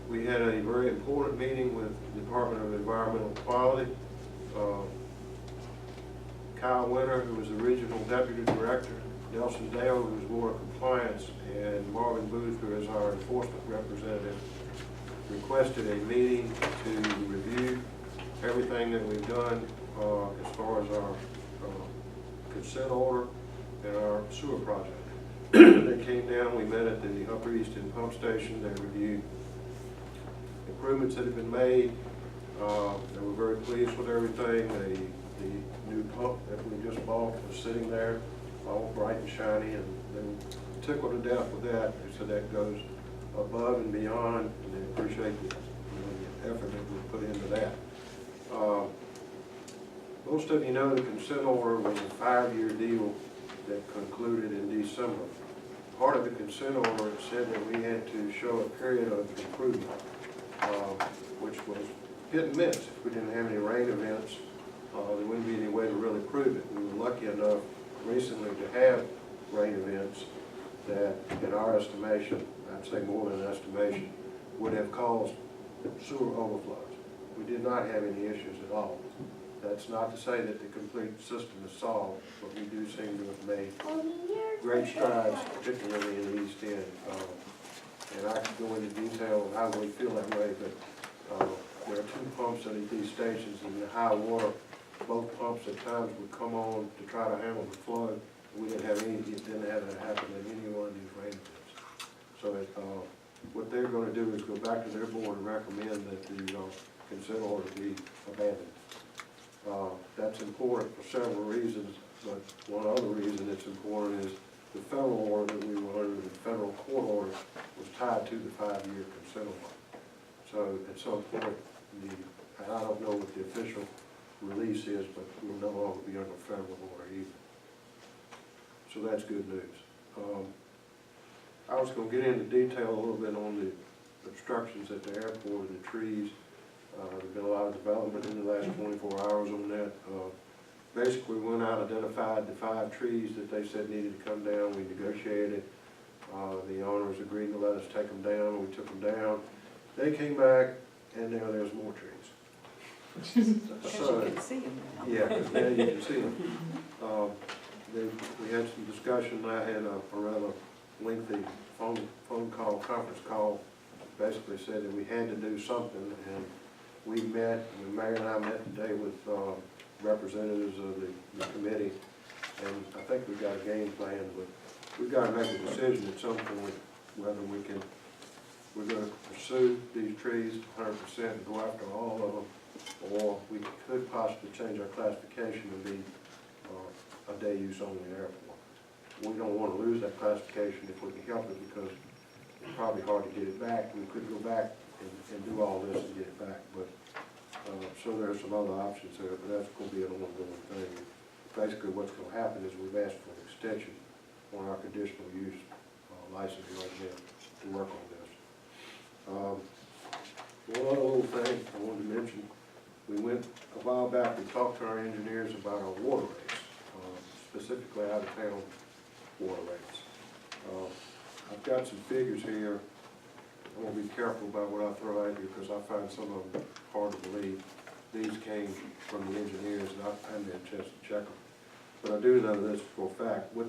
we had a very important meeting with the Department of Environmental Quality. Kyle Winter, who was the Regional Deputy Director, Nelson Dale, who was Board of Compliance, and Marvin Booth, who is our enforcement representative, requested a meeting to review everything that we've done as far as our consent order and our sewer project. They came down, we met at the Upper Easton Pump Station, they reviewed improvements that have been made. They were very pleased with everything. The new pump that we just bought was sitting there, all bright and shiny, and they were tickled to death with that. They said that goes above and beyond, and they appreciate the effort that we put into that. Most of you know the consent order was a 5-year deal that concluded in December. Part of the consent order said that we had to show a period of improvement, which was hit and miss. If we didn't have any rain events, there wouldn't be any way to really prove it. We were lucky enough recently to have rain events that, in our estimation, I'd say more than an estimation, would have caused sewer overflows. We did not have any issues at all. That's not to say that the complete system is solved, but we do seem to have made great strides, particularly in the East End. And I could go into detail on how we feel that way, but there are 2 pumps at these stations, and the high water, both pumps at times would come on to try to handle the flood. We didn't have any, it didn't have that happen in any one of these rain events. So what they're going to do is go back to their board and recommend that the consent order be abandoned. That's important for several reasons, but one other reason it's important is the federal order that we were under, the federal court order, was tied to the 5-year consent order. So at some point, and I don't know what the official release is, but we'll no longer be under federal order either. So that's good news. I was going to get into detail a little bit on the obstructions at the airport and the trees. There's been a lot of development in the last 24 hours on that. Basically, we went out, identified the 5 trees that they said needed to come down. We negotiated. The owners agreed to let us take them down. We took them down. They came back, and now there's more trees. So, you can see them now. Yeah, because now you can see them. We had some discussion. I had a rather lengthy phone call, conference call, basically said that we had to do something, and we met, the mayor and I met today with representatives of the committee, and I think we've got a game plan, but we've got to make a decision at some point whether we're going to pursue these trees 100% and go after all of them, or we could possibly change our classification to be a day use only airport. We don't want to lose that classification if we can help it, because it's probably hard to get it back. We could go back and do all this and get it back, but so there are some other options there, but that's going to be an ongoing thing. Basically what's going to happen is we've asked for an extension on our conditional use license right now to work on this. One other little thing I wanted to mention, we went a while back, we talked to our engineers about our water rates, specifically out of town water rates. I've got some figures here. I want to be careful about what I throw at you because I find some of them hard to believe. These came from the engineers, and I haven't had a chance to check them. But I do know this for a fact. What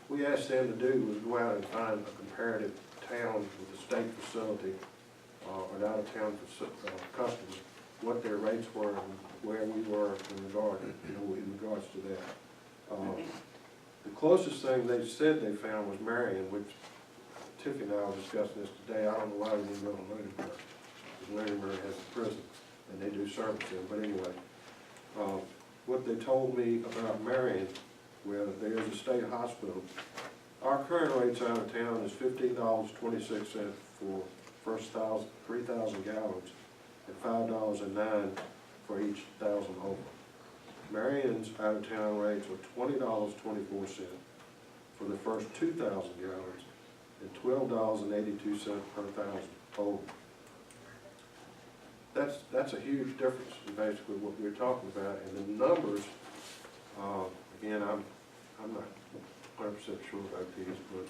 we asked them to do was go out and find a comparative town with a state facility or an out-of-town customer, what their rates were and where we were in regards to that. The closest thing they said they found was Marion, which Tiffany and I were discussing this today. I don't know why we didn't go to Lunenburg, because Lunenburg has a prison, and they do service there. But anyway, what they told me about Marion, where there is a state hospital. Our current rates out of town is $15.26 for first 3,000 gallons, and $5.09 for each 1,000 over. Marion's out of town rates are $20.24 for the first 2,000 gallons, and $12.82 per 1,000 over. That's a huge difference in basically what we're talking about, and the numbers, again, I'm not 100% sure about these, but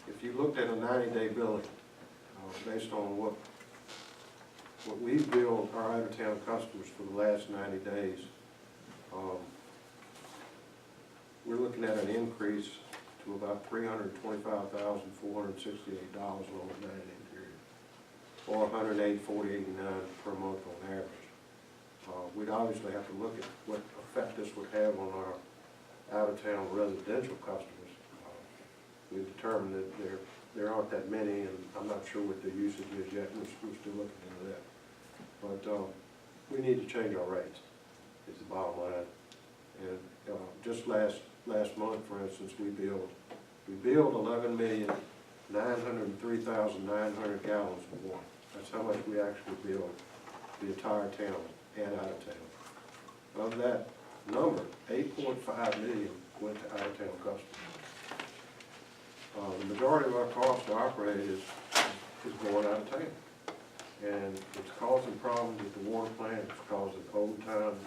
if you looked at a 90-day billing, based on what we've billed our out-of-town customers for the last 90 days, we're looking at an increase to about $325,468 over a 90-day period, or $108,489 per month on average. We'd obviously have to look at what effect this would have on our out-of-town residential customers. We've determined that there aren't that many, and I'm not sure what their usage is yet. We're still looking into that. But we need to change our rates, is the bottom line. And just last month, for instance, we billed 11,903,900 gallons of water. That's how much we actually billed the entire town and out of town. Of that number, 8.5 million went to out of town customers. The majority of our cost to operate is going out of town. And it's causing problems with the water plant, it's causing overtime.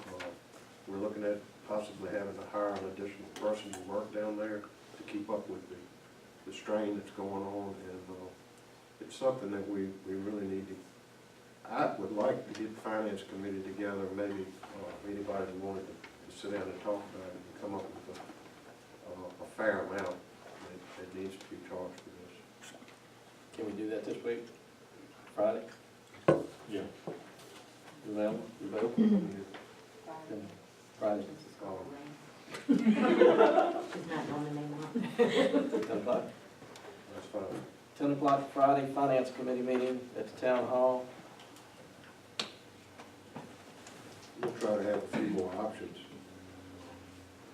We're looking at possibly having to hire an additional person to work down there to keep up with the strain that's going on, and it's something that we really need to. I would like to get the finance committee together, maybe anybody who wanted to sit down and talk about it and come up with a fair amount that needs to be charged for this. Can we do that this week? Friday? Yeah. Available? You vote? Friday. She's not going to name 10 o'clock? That's fine. 10 o'clock Friday, Finance Committee meeting at the Town Hall. We'll try to have a few more options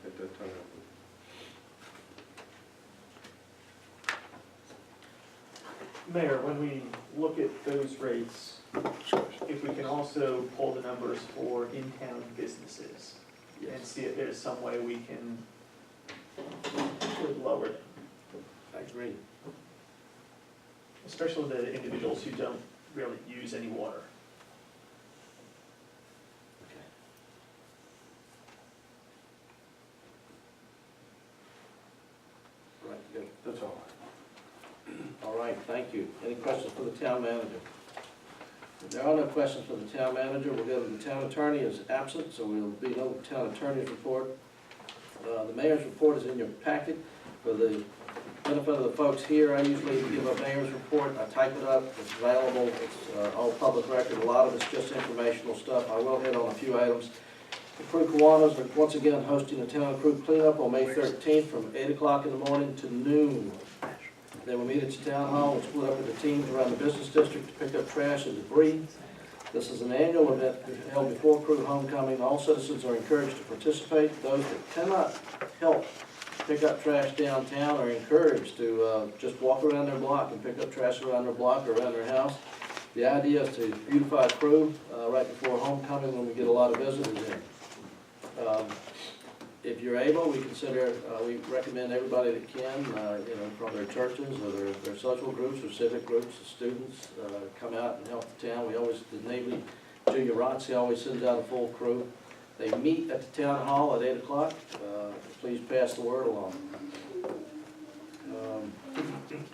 at that time. Mayor, when we look at those rates, if we can also pull the numbers for in-town businesses and see if there's some way we can lower them, I agree. especially the individuals who don't really use any water. Right, good. That's all. All right, thank you. Any questions for the town manager? If there are no questions for the town manager, we'll go to the town attorney is absent, so there will be no town attorney's report. The mayor's report is in your packet. For the benefit of the folks here, I usually give a mayor's report. I type it up, it's available, it's all public record. A lot of it's just informational stuff. I will hit on a few items. The Crewe Kiwanis are once again hosting a town Crewe cleanup on May 13th from 8 o'clock in the morning to noon. They will meet at the town hall and split up into teams around the business district to pick up trash and debris. This is an annual event held before Crewe homecoming. All citizens are encouraged to participate. Those that cannot help pick up trash downtown are encouraged to just walk around their block and pick up trash around their block or around their house. The idea is to beautify Crewe right before homecoming when we get a lot of visitors in. If you're able, we recommend everybody that can, from their churches or their social groups or civic groups, the students, come out and help the town. The Navy Junior ROTC always sends out a full crew. They meet at the town hall at 8 o'clock. Please pass the word along.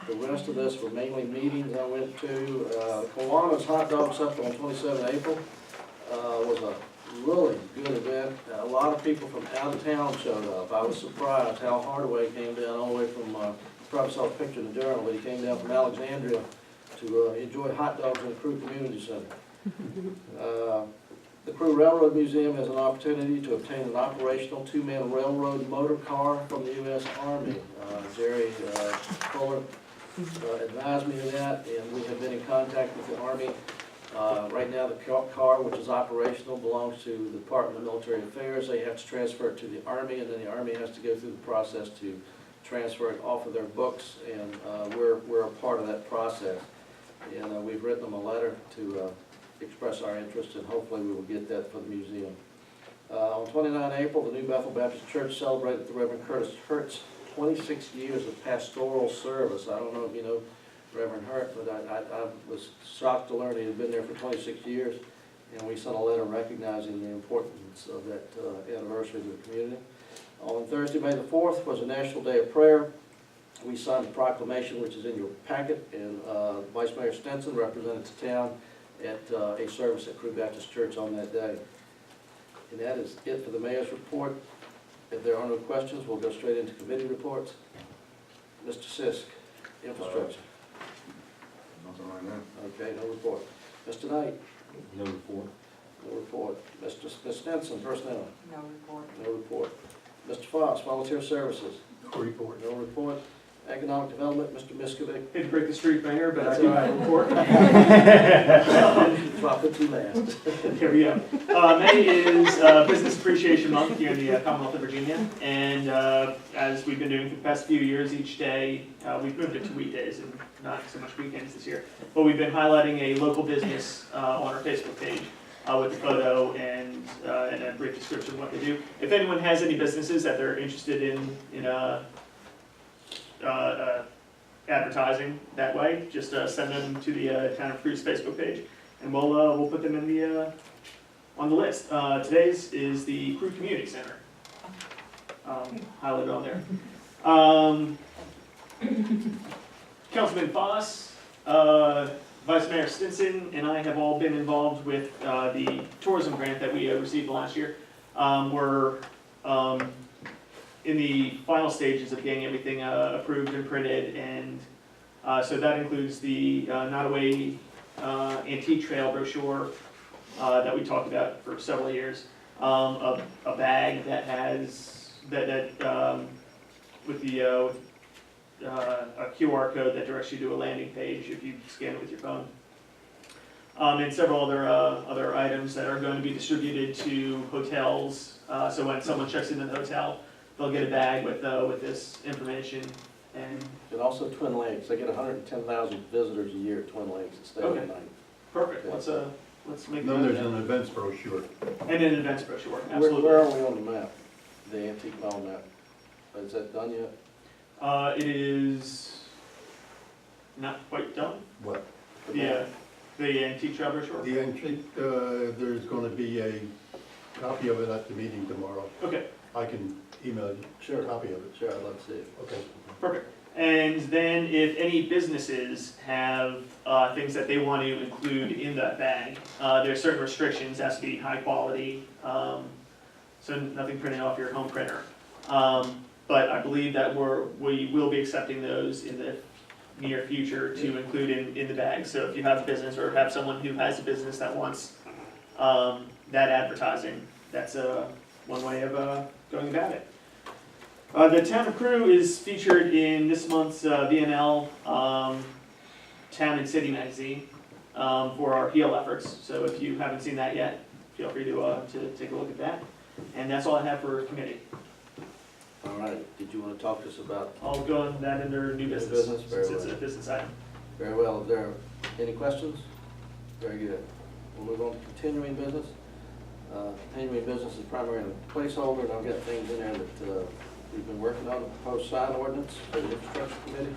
The rest of this were mainly meetings I went to. Kiwanis Hot Dog Supper on 27 April was a really good event. A lot of people from out of town showed up. I was surprised how Hardaway came down all the way from, you probably saw a picture in the journal, but he came down from Alexandria to enjoy hot dogs in the Crewe Community Center. The Crewe Railroad Museum has an opportunity to obtain an operational two-man railroad motor car from the U.S. Army. Jerry Fuller advised me of that, and we have been in contact with the Army. Right now, the car, which is operational, belongs to the Department of Military Affairs. They have to transfer it to the Army, and then the Army has to go through the process to transfer it off of their books, and we're a part of that process. And we've written them a letter to express our interest, and hopefully we will get that for the museum. On 29 April, the New Bethel Baptist Church celebrated the Reverend Curtis Hurt's 26 years of pastoral service. I don't know if you know Reverend Hurt, but I was shocked to learn he had been there for 26 years, and we sent a letter recognizing the importance of that anniversary to the community. On Thursday, May the 4th, was a National Day of Prayer. We signed a proclamation, which is in your packet, and Vice Mayor Stinson represented the town at a service at Crewe Baptist Church on that day. And that is it for the mayor's report. If there are no questions, we'll go straight into committee reports. Mr. Sisk, infrastructure. Nothing right now. Okay, no report. Mr. Knight? No report. No report. Ms. Stinson, personnel? No report. No report. Mr. Foss, volunteer services? No report. No report. Economic development, Mr. Miskovic? Hate to break the streak, Mayor, but I That's do all right. have a report. Drop it to last. Here we go. May is Business Appreciation Month here in the Commonwealth of Virginia, and as we've been doing for the past few years, each day, we've moved it to weekdays and not so much weekends this year, but we've been highlighting a local business on our Facebook page with a photo and a brief description of what they do. If anyone has any businesses that they're interested in advertising that way, just send them to the Town of Crewe's Facebook page, and we'll put them in the on the list. Today's is the Crewe Community Center, highlighted on there. Councilman Foss, Vice Mayor Stinson, and I have all been involved with the tourism grant that we received last year. We're in the final stages of getting everything approved and printed, and so that includes the Nottoway Antique Trail brochure that we talked about for several years, a bag that has with a QR code that directs you to a landing page if you scan it with your phone, and several other items that are going to be distributed to hotels. So when someone checks into the hotel, they'll get a bag with this information. And also Twin Lakes. They get 110,000 visitors a year at Twin Lakes that stay overnight. Perfect. Let's make. Then there's an events brochure. And an events brochure. Absolutely. Where are we on the map? The antique mall map. Is that done yet? It is not quite done. What? The antique trail brochure. The antique, there's gonna be a copy of it at the meeting tomorrow. Okay. I can email you Sure. a copy of it. Sure, I'd love to see it. Okay. Perfect. And then if any businesses have things that they want to include in that bag, there are certain restrictions. It has to be high quality, so nothing printed off your home printer. But I believe that we will be accepting those in the near future to include in the bag. So if you have a business or have someone who has a business that wants that advertising, that's one way of going about it. The Town of Crewe is featured in this month's VNL Town and City magazine for our HEAL efforts. So if you haven't seen that yet, feel free to take a look at that. And that's all I have for committee. All right. Did you want to talk to us about? I'll go on that under new business, Very since it's well. a business item. Very well. Is there any questions? Very good. We'll move on to continuing business. Continuing business is primarily a placeholder, and I've got things in there that we've been working on. The proposed sign ordinance for the infrastructure committee.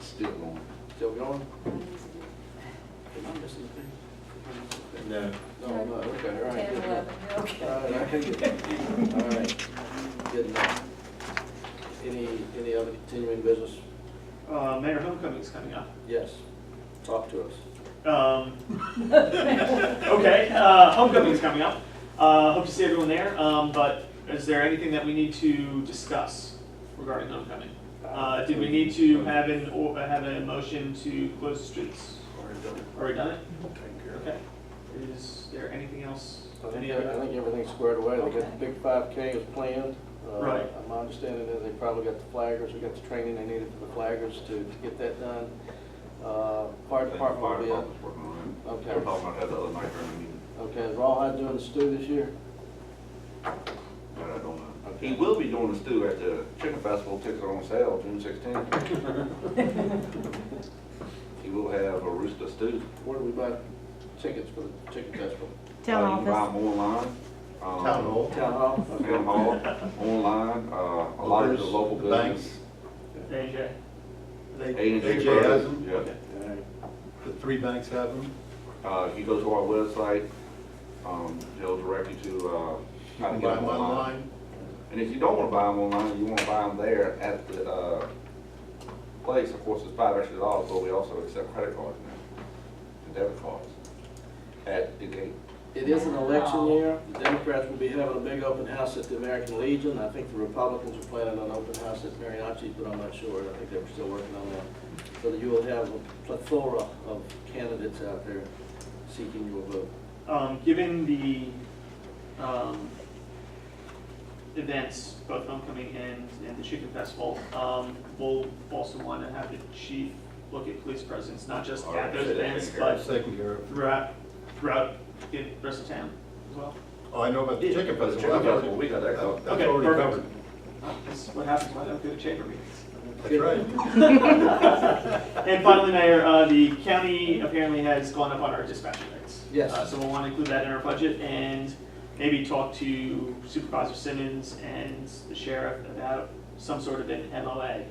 Still going. Still going? Am I missing things? No. No, I'm not. Okay, all right. 10, good 11, enough. you're okay. All right, all right. Good enough. Any other continuing business? Mayor Homecoming is coming up. Yes. Talk to us. Okay, Homecoming is coming up. Hope to see everyone there. But is there anything that we need to discuss regarding Homecoming? Did we need to have a motion to close the streets? Already done it? Okay. Is there anything else? I think everything's squared away. They got the big 5K is planned. Right. My understanding is they probably got the flaggers, we got the training they needed for the flaggers to get that done. Fire department will be up. Working on They Okay, were talking about that the other night during the meeting, okay, is Rawhide doing the stew this year? but I don't know. Okay. He will be doing the stew at the chicken festival, tickets are on sale, June 16th. He will have a rooster stew. Where do we buy tickets for the chicken festival? You can buy them online. Town hall. Town hall? Okay. Town hall, online, a lot of the local The banks. business. AJ. A&J AJ Brothers, has them? yeah. All right. The 3 banks have them. If you go to our website, they'll direct you to, You how to can get buy them them online. online. And if you don't wanna buy them online, you wanna buy them there at the, place, of course, it's $5 but we also accept credit cards now, and debit cards at the gate. It is an election year. The Democrats will be having a big open house at the American Legion. I think the Republicans are planning on an open house at Mariachi's, but I'm not sure. I think they were still working on that. So that you will have a plethora of candidates out there seeking your vote. Given the events, both homecoming and the chicken festival, we'll also want to have the chief look at police presence, not just at those events, but Second year. throughout the rest of town as well. Oh, I know about the chicken The festival. chicken festival, we got that covered. That's Okay, already perfect. covered. That's what happens when I don't go to chamber meetings. That's right. And finally, Mayor, the county apparently has gone up on our dispatcher rates. Yes. So we'll want to include that in our budget and maybe talk to Supervisor Simmons and the sheriff about some sort of an MOA,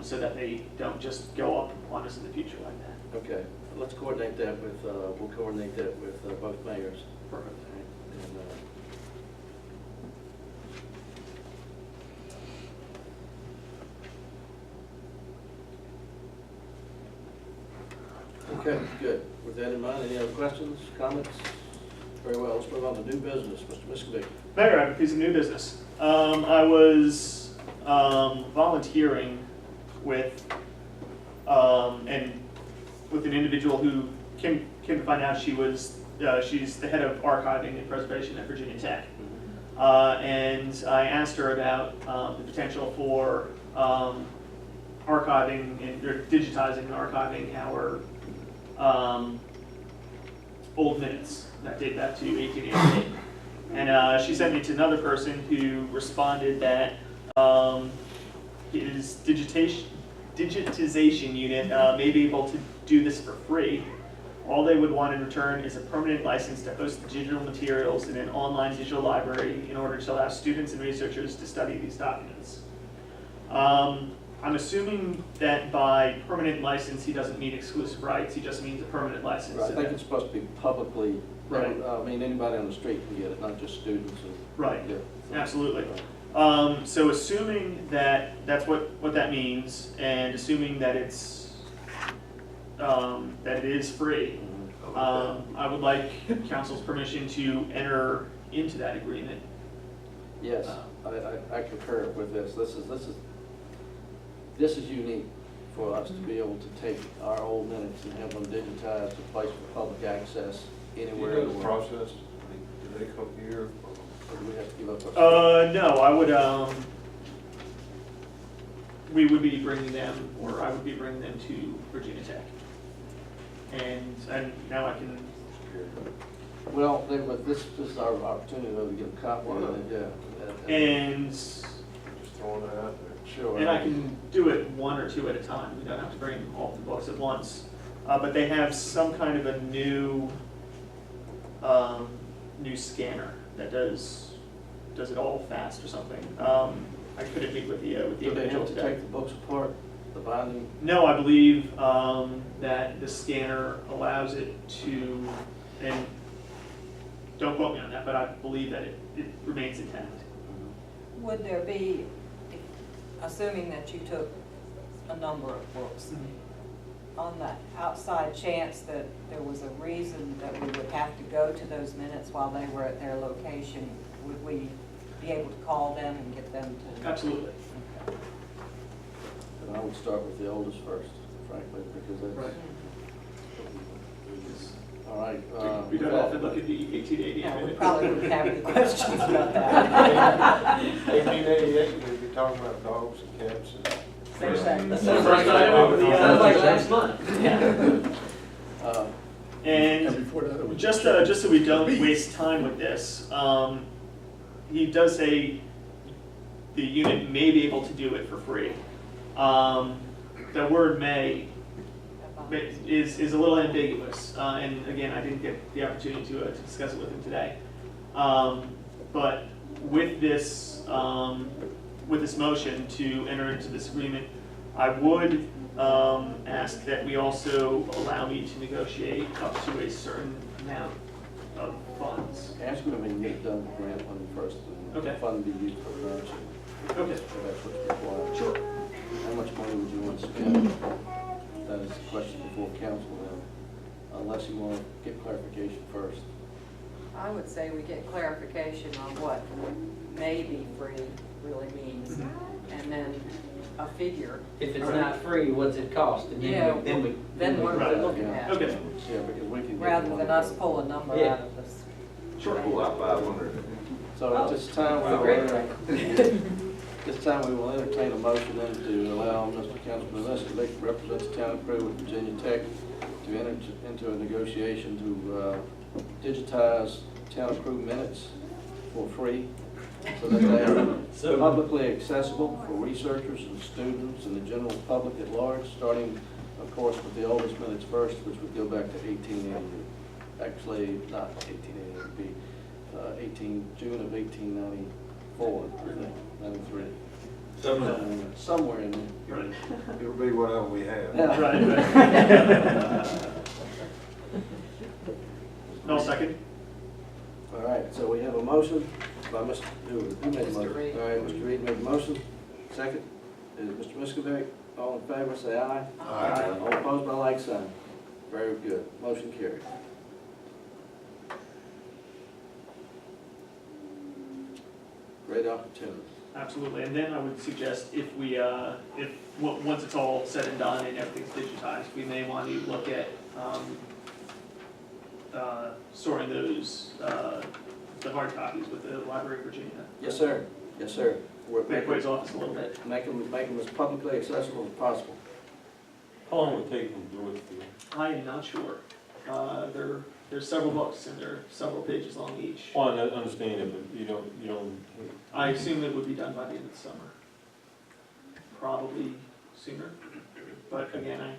so that they don't just go up on us in the future like that. Okay, let's coordinate that with, we'll coordinate that with both mayors. Perfect. And, okay, good. With that in mind, any other questions, comments? Very well, let's move on to new business. Mr. Miskovich. Mayor, I have a piece of new business. I was volunteering with, and with an individual who came to find out she's the head of archiving and preservation at Virginia Tech. And I asked her about the potential for archiving or digitizing and archiving our old minutes that date back to 1888. And she sent me to another person who responded that his digitization unit may be able to do this for free. All they would want in return is a permanent license to host the digital materials in an online digital library in order to allow students and researchers to study these documents. I'm assuming that by permanent license, he doesn't mean exclusive rights, he just means a permanent license. Right, I think it's supposed to be publicly, Right. I mean, anybody on the street can get it, not just students. And, Right, yeah, so- absolutely. So assuming that that's what that means, and assuming that it's, that it is free, I would like council's permission to enter into that agreement. Yes, I concur with this. This is unique for us to be able to take our old minutes and have them digitized to place for public access anywhere in the world. process? Do they come here? Or do we have to give up our? No, I would, we would be bringing them, or I would be bringing them to Virginia Tech. And now I can, Well, this is our opportunity though to get a copy of it, yeah. and Just throwing that out there. Sure. And I can do it one or two at a time. We don't have to bring all the books at once. But they have some kind of a new scanner that does it all fast or something. I couldn't meet with the Do they individual have to today. take the books apart, the binding? No, I believe that the scanner allows it to, and don't quote me on that, but I believe that it remains intact. Would there be, assuming that you took a number of books, on the outside chance that there was a reason that we would have to go to those minutes while they were at their location, would we be able to call them and get them to? Absolutely. Okay. And I would start with the oldest first, frankly, because that's. Right. All right. We don't often look at the 1888 Yeah, we minutes. probably wouldn't have any questions about that. 1888, we'd be talking about dogs and cats and. First That's item of the, Sounds like next month. Uh, Just so we don't waste time with this, he does say the unit may be able to do it for free. The word may is a little ambiguous, and again, I didn't get the opportunity to discuss it with him today. But with this motion to enter into this agreement, I would ask that we also allow me to negotiate up to a certain amount of funds. Ask them if we can get it done with grant money first, and Okay. the fund be used for grants. Okay. So that's what's required. Sure. How much money would you want to spend? That is the question before council now, unless you want to get clarification first. I would say we get clarification on what maybe free really means, and then a figure. If it's not free, what's it cost? And Yeah, then we what are we looking Yeah. at? Okay. Yeah, because we can get. Rather the than money us first. pull a number Yeah. out of this. Sure. Pull out 500. So at this time, we will entertain a motion then to allow Mr. Councilman Lesko, who represents the town of Crewe with Virginia Tech, to enter into a negotiation to digitize town of Crewe minutes for free, so that they are publicly accessible for researchers and students and the general public at large, starting, of course, with the oldest minutes first, which would go back to 1880. Actually, not 1880, it would be 18 June of 1894, I think, 93. Somewhere in there. Right. It'll be whatever we have. Yeah. Right. No second. All right, so we have a motion by Mr. Who made the Mr. motion? Reed. All right, Mr. Reed made the motion. Second is Mr. Miskovic. All in favor, say aye. Aye. All opposed by like sign. Very good. Motion carried. Great opportunity. Absolutely, and then I would suggest if once it's all said and done and everything's digitized, we may want to look at storing those, the hard copies with the Library of Virginia. Yes, sir. Yes, sir. We're Make his office a little bit. make them as publicly accessible as possible. How long would it take them to do it? I am not sure. There's several books and they're several pages long each. Well, I understand it, but you don't. I assume it would be done by the end of the summer. Probably sooner, but again,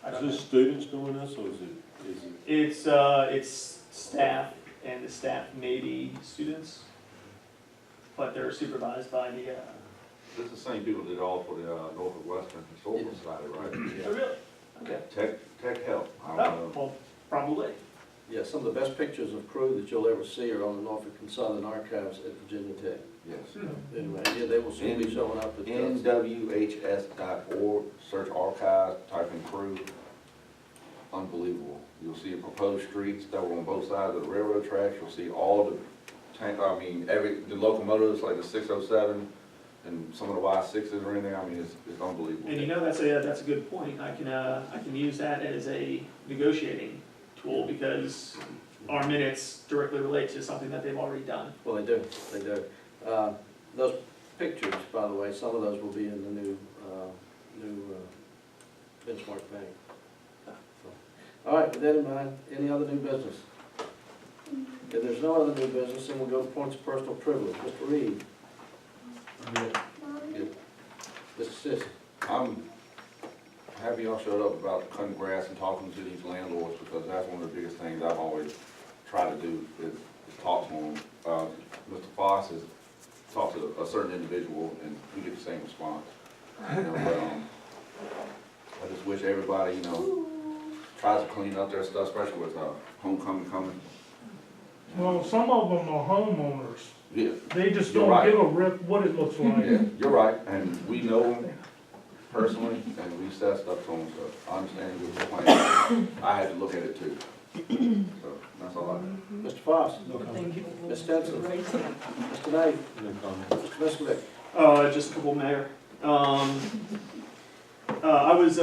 I don't Is know. this students doing this, or is it? It's staff, and the staff may be students, but they're supervised by the, This is the same people that did all for the Northwestern Historical Society, right? oh, really? Okay. Tech help. I Oh, don't know. well, probably. Yeah, some of the best pictures of Crewe that you'll ever see are on the Norfolk and Southern Archives at Virginia Tech. Yes. Anyway, yeah, they will soon be showing up at the. NWHS.org, search archives, type in Crewe. Unbelievable. You'll see proposed streets that were on both sides of the railroad tracks. You'll see all the locomotives like the 607 and some of the Y6s or anything. I mean, it's unbelievable. And you know, that's a good point. I can use that as a negotiating tool because our minutes directly relate to something that they've already done. Well, they do. Those pictures, by the way, some of those will be in the new benchmark bank. All right, with that in mind, any other new business? If there's no other new business, then we'll go to points of personal privilege. Mr. Reed? Good. Mr. Sis? I'm happy y'all showed up about cutting grass and talking to these landlords because that's one of the biggest things I've always tried to do is talk to them. Mr. Foss has talked to a certain individual and we get the same response. But I just wish everybody, tries to clean up their stuff, especially with homecoming coming. Well, some of them are homeowners. Yeah, They just You're don't right. give a rip what it looks like. yeah, you're right, and we know them personally, and we said stuff to them, so I understand your plan. I had to look at it too. So, that's all I have. Mr. Foss? Thank you. Ms. Stetson? Mr. Knight? Mr. Miskovic? Just a couple, Mayor. I was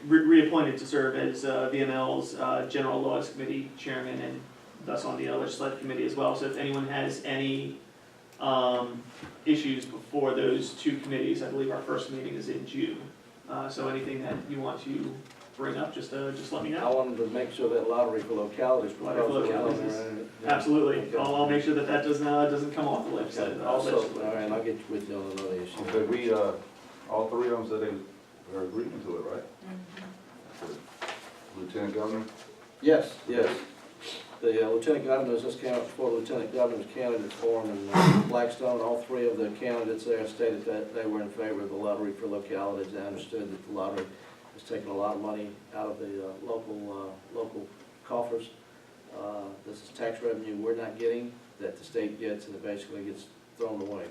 reappointed to serve as VML's General Laws Committee Chairman and thus on the Legislative Committee as well. So if anyone has any issues before those two committees, I believe our first meeting is in June. So anything that you want to bring up, just let me I know. wanted to make sure that lottery for localities. Lottery for localities Absolutely. I'll make sure that doesn't come off the list. Okay. Also, all right, I'll get with you on another issue. Okay, we, all three of them said they are agreeing to it, right? Lieutenant Governor? Yes, yes. The Lieutenant Governor just came up before the Lieutenant Governor's candidate forum in Blackstone. All three of the candidates there stated that they were in favor of the lottery for localities. They understood that the lottery has taken a lot of money out of the local coffers. This is tax revenue we're not getting, that the state gets, and it basically gets thrown away.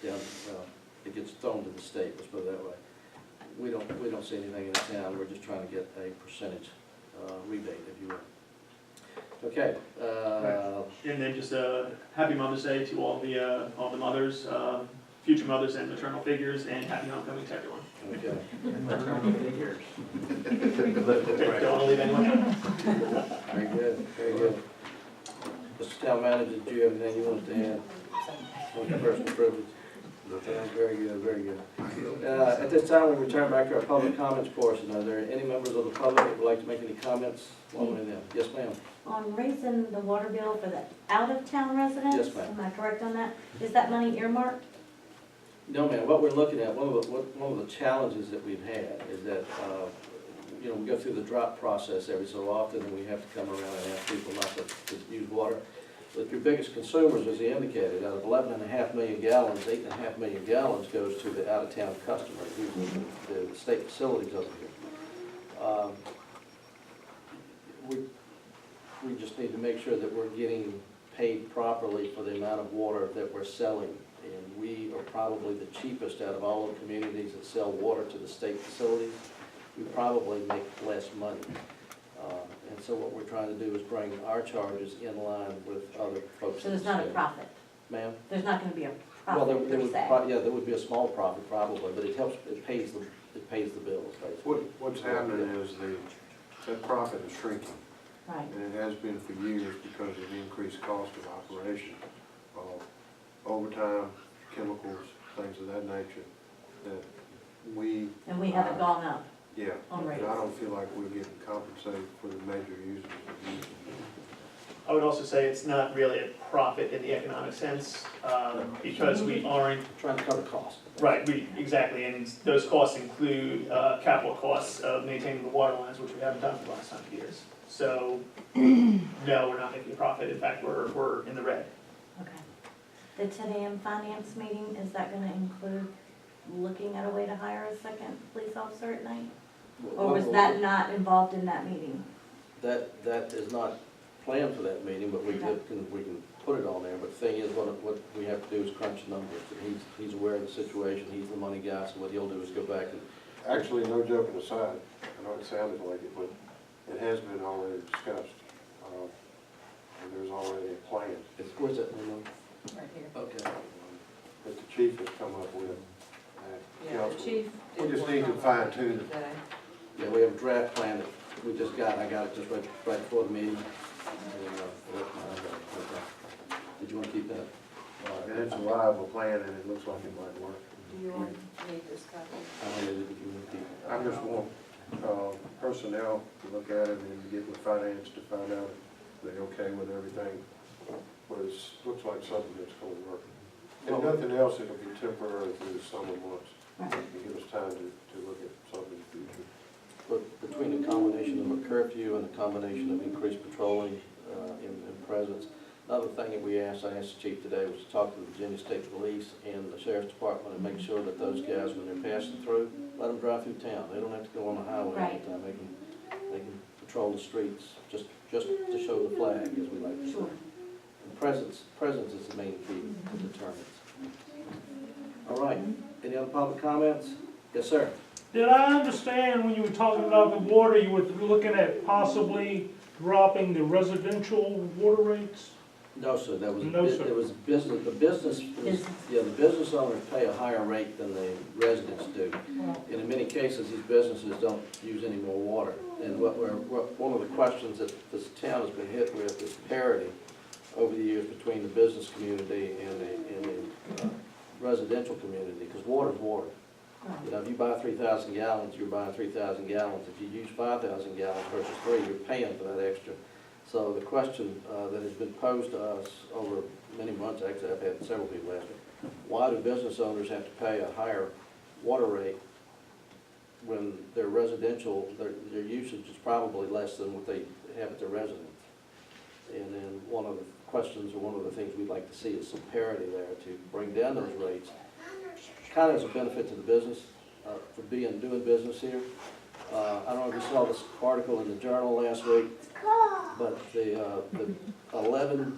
It gets thrown to the state, let's put it that way. We don't see anything in the town, we're just trying to get a percentage rebate, if you will. Okay. And then just happy Mother's Day to all the mothers, future mothers and maternal figures, and happy homecoming to everyone. Okay. Don't want to leave anyone out. Very good, very good. Mr. Town Manager, did you have anything you wanted to add? On your personal privilege? Very good, very good. At this time, we return back to our public comments portion. Are there any members of the public that would like to make any comments? One way then. Yes, ma'am. On raising the water bill for the out-of-town residents? Yes, ma'am. Am I correct on that? Is that money earmarked? No, ma'am. What we're looking at, one of the challenges that we've had is that, we go through the drop process every so often, and we have to come around and ask people not to use water. But your biggest consumers, as he indicated, out of 11.5 million gallons, 8.5 million gallons goes to the out-of-town customers, the state facilities over here. We just need to make sure that we're getting paid properly for the amount of water that we're selling. And we are probably the cheapest out of all the communities that sell water to the state facilities. We probably make less money. And so what we're trying to do is bring our charges in line with other folks. So there's not a profit? Ma'am? There's not gonna be a Well, profit per se? there would be a small profit probably, but it helps, it pays the bills, basically. What's happening is that profit is shrinking. Right. And it has been for years because of the increased cost of operation, overtime, chemicals, things of that nature, that we. And we haven't gone up? Yeah, On but rates. I don't feel like we're getting compensated for the major users of using it. I would also say it's not really a profit in the economic sense, because we aren't. Trying to cover costs. Right, exactly, and those costs include capital costs of maintaining the water lines, which we haven't done for the last 100 years. So, no, we're not making a profit, in fact, we're in the red. Okay. The 10 a.m. finance meeting, is that gonna include looking at a way to hire a second police officer at night? Or was that not involved in that meeting? That is not planned for that meeting, but we can put it on there. But the thing is, what we have to do is crunch numbers. And he's aware of the situation, he's the money guy, so what he'll do is go back and. Actually, no joking aside, I know it sounded like it, but it has been already discussed. And there's already a plan Where's that, Ramon? Right here. Okay. that the chief has come up with. Yeah, the chief. We did just work need to on fine that tune it. today. Yeah, we have a draft plan that we just got, I got it just right before the meeting. Did you want to keep that? And it's a viable plan and it looks like it might work. Do you want, need this copy? I don't know if you want to keep it. I just want personnel to look at it and get with finance to find out if they're okay with everything. But it looks like something that's going to work. If nothing else, it'll be temporary through the summer months. Right. To give us time to look at something in the future. But between the combination of a curfew and the combination of increased patrolling and presence, another thing that I asked the chief today was to talk to the Virginia State Police and the Sheriff's Department and make sure that those guys, when they're passing through, let them drive through town. They don't have to go on the highway all the time. They can patrol the streets just to show the flag, as we like to say. Sure. And presence is the main key to deterrence. All right, any other public comments? Yes, sir. Did I understand when you were talking about the water, you were looking at possibly dropping the residential water rates? No, sir, that was, No, sir. it was business, the business owners pay a higher rate than the residents do. And in many cases, these businesses don't use any more water. And one of the questions that this town has been hit with is parity over the years between the business community and the residential community, because water's water. You know, if you buy 3,000 gallons, you're buying 3,000 gallons. If you use 5,000 gallons versus 3, you're paying for that extra. So the question that has been posed to us over many months, actually I've had several people ask me, why do business owners have to pay a higher water rate when their residential, their usage is probably less than what they have at their residence? And then one of the questions, or one of the things we'd like to see is some parity there to bring down those rates. Kind of as a benefit to the business, for doing business here. I don't know if you saw this article in the Journal last week, but the 11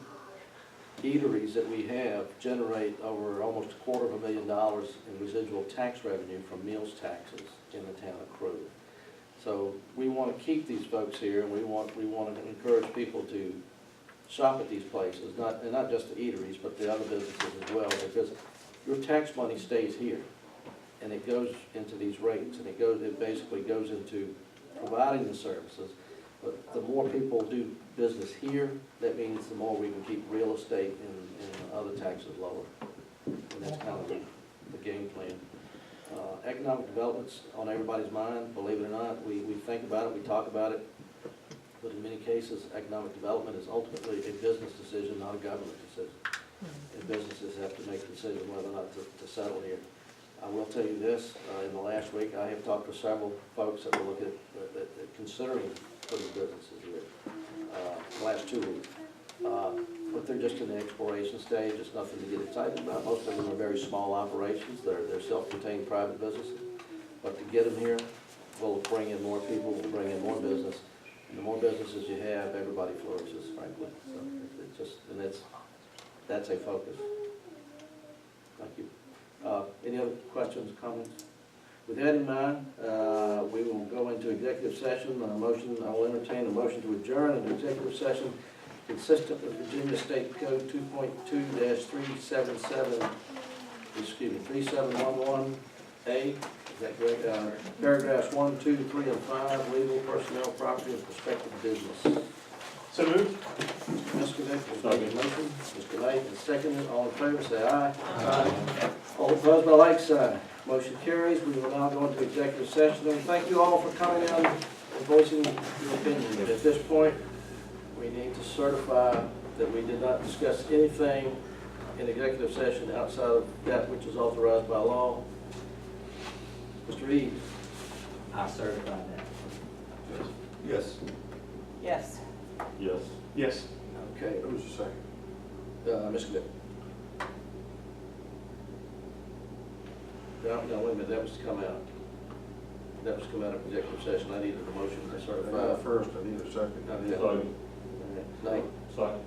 eateries that we have generate over almost $250,000 in residual tax revenue from meals taxes in the town of Crewe. So we want to keep these folks here, and we want to encourage people to shop at these places, not just the eateries, but the other businesses as well, because your tax money stays here, and it goes into these rates, and it basically goes into providing the services. But the more people do business here, that means the more we can keep real estate and other taxes lower. And that's kind of the game plan. Economic development's on everybody's mind, believe it or not. We think about it, we talk about it, but in many cases, economic development is ultimately a business decision, not a government decision. And businesses have to make a decision whether or not to settle here. I will tell you this, in the last week, I have talked to several folks that were looking at considering putting businesses here, the last 2 weeks. But they're just in the exploration stage, it's nothing to get excited about. Most of them are very small operations, they're self-contained private businesses. But to get them here, will bring in more people, will bring in more business. And the more businesses you have, everybody flourishes, frankly. So it's just, and that's a focus. Thank you. Any other questions, comments? With that in mind, we will go into executive session. I will entertain a motion to adjourn an executive session consistent with Virginia State Code 2.2-377, 3711A. Is that correct? Paragraphs 1, 2, 3, and 5, legal, personnel, property, and prospective business. So moved. Mr. Nichols made the motion. Mr. Knight has seconded. All in favor, say aye. Aye. All opposed by like sign. Motion carries. We will now go into executive session. And thank you all for coming out and voicing your opinion. At this point, we need to certify that we did not discuss anything in executive session outside of that which is authorized by law. Mr. Reed. I certify that. Yes. Yes. Yes. Yes. Okay. Who's the second? Mr. Nick. No, wait a minute, that was to come out. That was to come out of executive session. I needed a motion to certify. First, I need a second. Okay. Second. Knight. Second.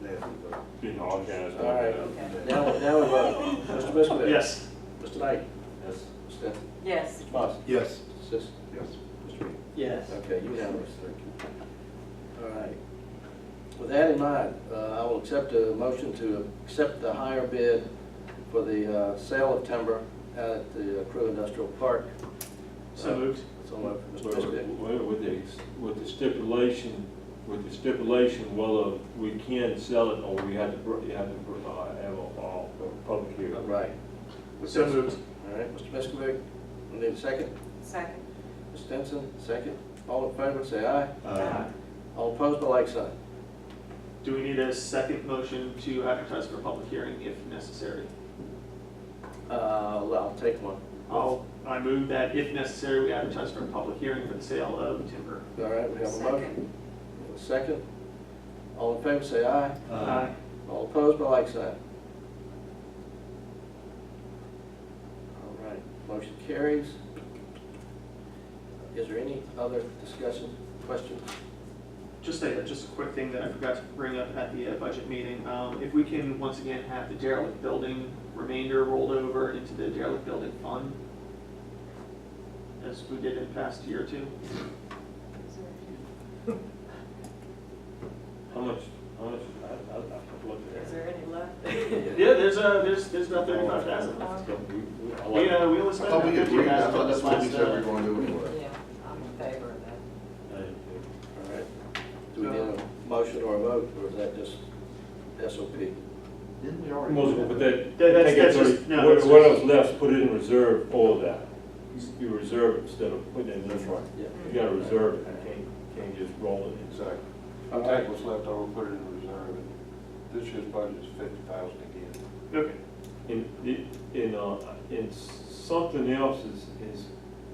Nathan, All right. Now we vote. Mr. Biscuit. Yes. Mr. Knight. Yes. Mr. Stetson. Yes. Mr. Fox. Yes. Sis. Yes. Mr. Reed. Yes. Okay, unanimous. All right. With that in mind, I will accept a motion to accept the higher bid for the sale of timber at the Crewe Industrial Park. So moved. So Mr. Biscuit. With the stipulation, whether we can sell it or we have to have a public hearing. Right. So moved. All right, Mr. Biscuit, we need a second. Second. Ms. Stinson, second. All in favor, say aye. Aye. All opposed, by like sign. Do we need a second motion to advertise for a public hearing if necessary? I'll take one. I move that if necessary, we advertise for a public hearing for the sale of timber. All right, we have a Second. motion. We have a second. All in favor, say aye. Aye. All opposed, by like sign. All right, motion carries. Is there any other discussion, questions? Just a quick thing that I forgot to bring up at the budget meeting. If we can, once again, have the derelict building remainder rolled over into the derelict building fund, as we did in the past year or two. How much, I've looked at Is it. there any left? Yeah, there's about 35,000 left. We only I spent thought we about agreed, I 50,000 thought that's what we last, said we were gonna do anyway. Yeah, I'm in favor of that. All right. Do we need a motion or a vote, or is that just SOP? Didn't we already? Most do of it, but that? that. That's take it just, thirty- no, What that's what just- else left, put it in reserve for that. You reserve it instead of putting it in. That's right. Yeah. You gotta reserve it, you can't just roll it in. Exactly. I'll take what's left over, put it in reserve, and this year's budget is 50,000 again. Okay. In something else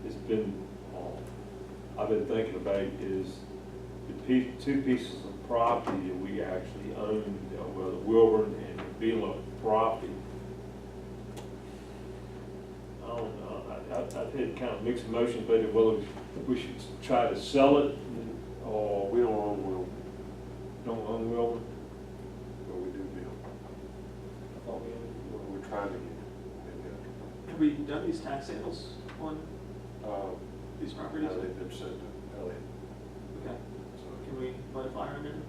has been, I've been thinking about is the two pieces of property that we actually own, well, the Wilburn and the Vila property. I don't know, I've had kind of mixed emotions about it, whether we should try to sell it or We don't own Will, don't own Wilburn. but we do Bill. We're trying to get Have we done these tax sales on it. these properties? Now they've been sent to Elliott, Okay. so. Can we light a fire under them?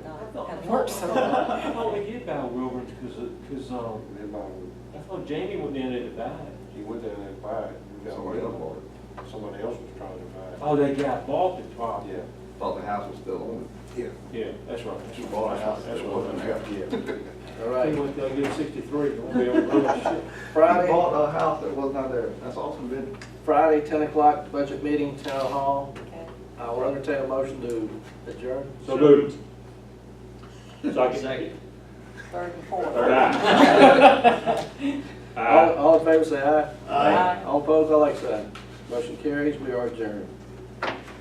That works so well. I thought we did buy Wilburns because Everybody, I thought Jamie went down there to buy it. he went down there to buy it. We got Somebody else Will. bought it. Somebody else was trying to buy it. Oh, they got bought the property. Yeah. Thought the house was still on. Yeah. Yeah, that's right. She bought a house, That's it what wasn't there. Yeah. All They right, went there, get 63, won't be able to do that shit. Friday, Bought a house that was not there. That's awesome, man. Friday, 10 o'clock, budget meeting, town hall. Okay. I will entertain a motion to adjourn. So moved. Second. Third and fourth. All in favor, say aye. Aye. All opposed, I like sign. Motion carries, we are adjourned.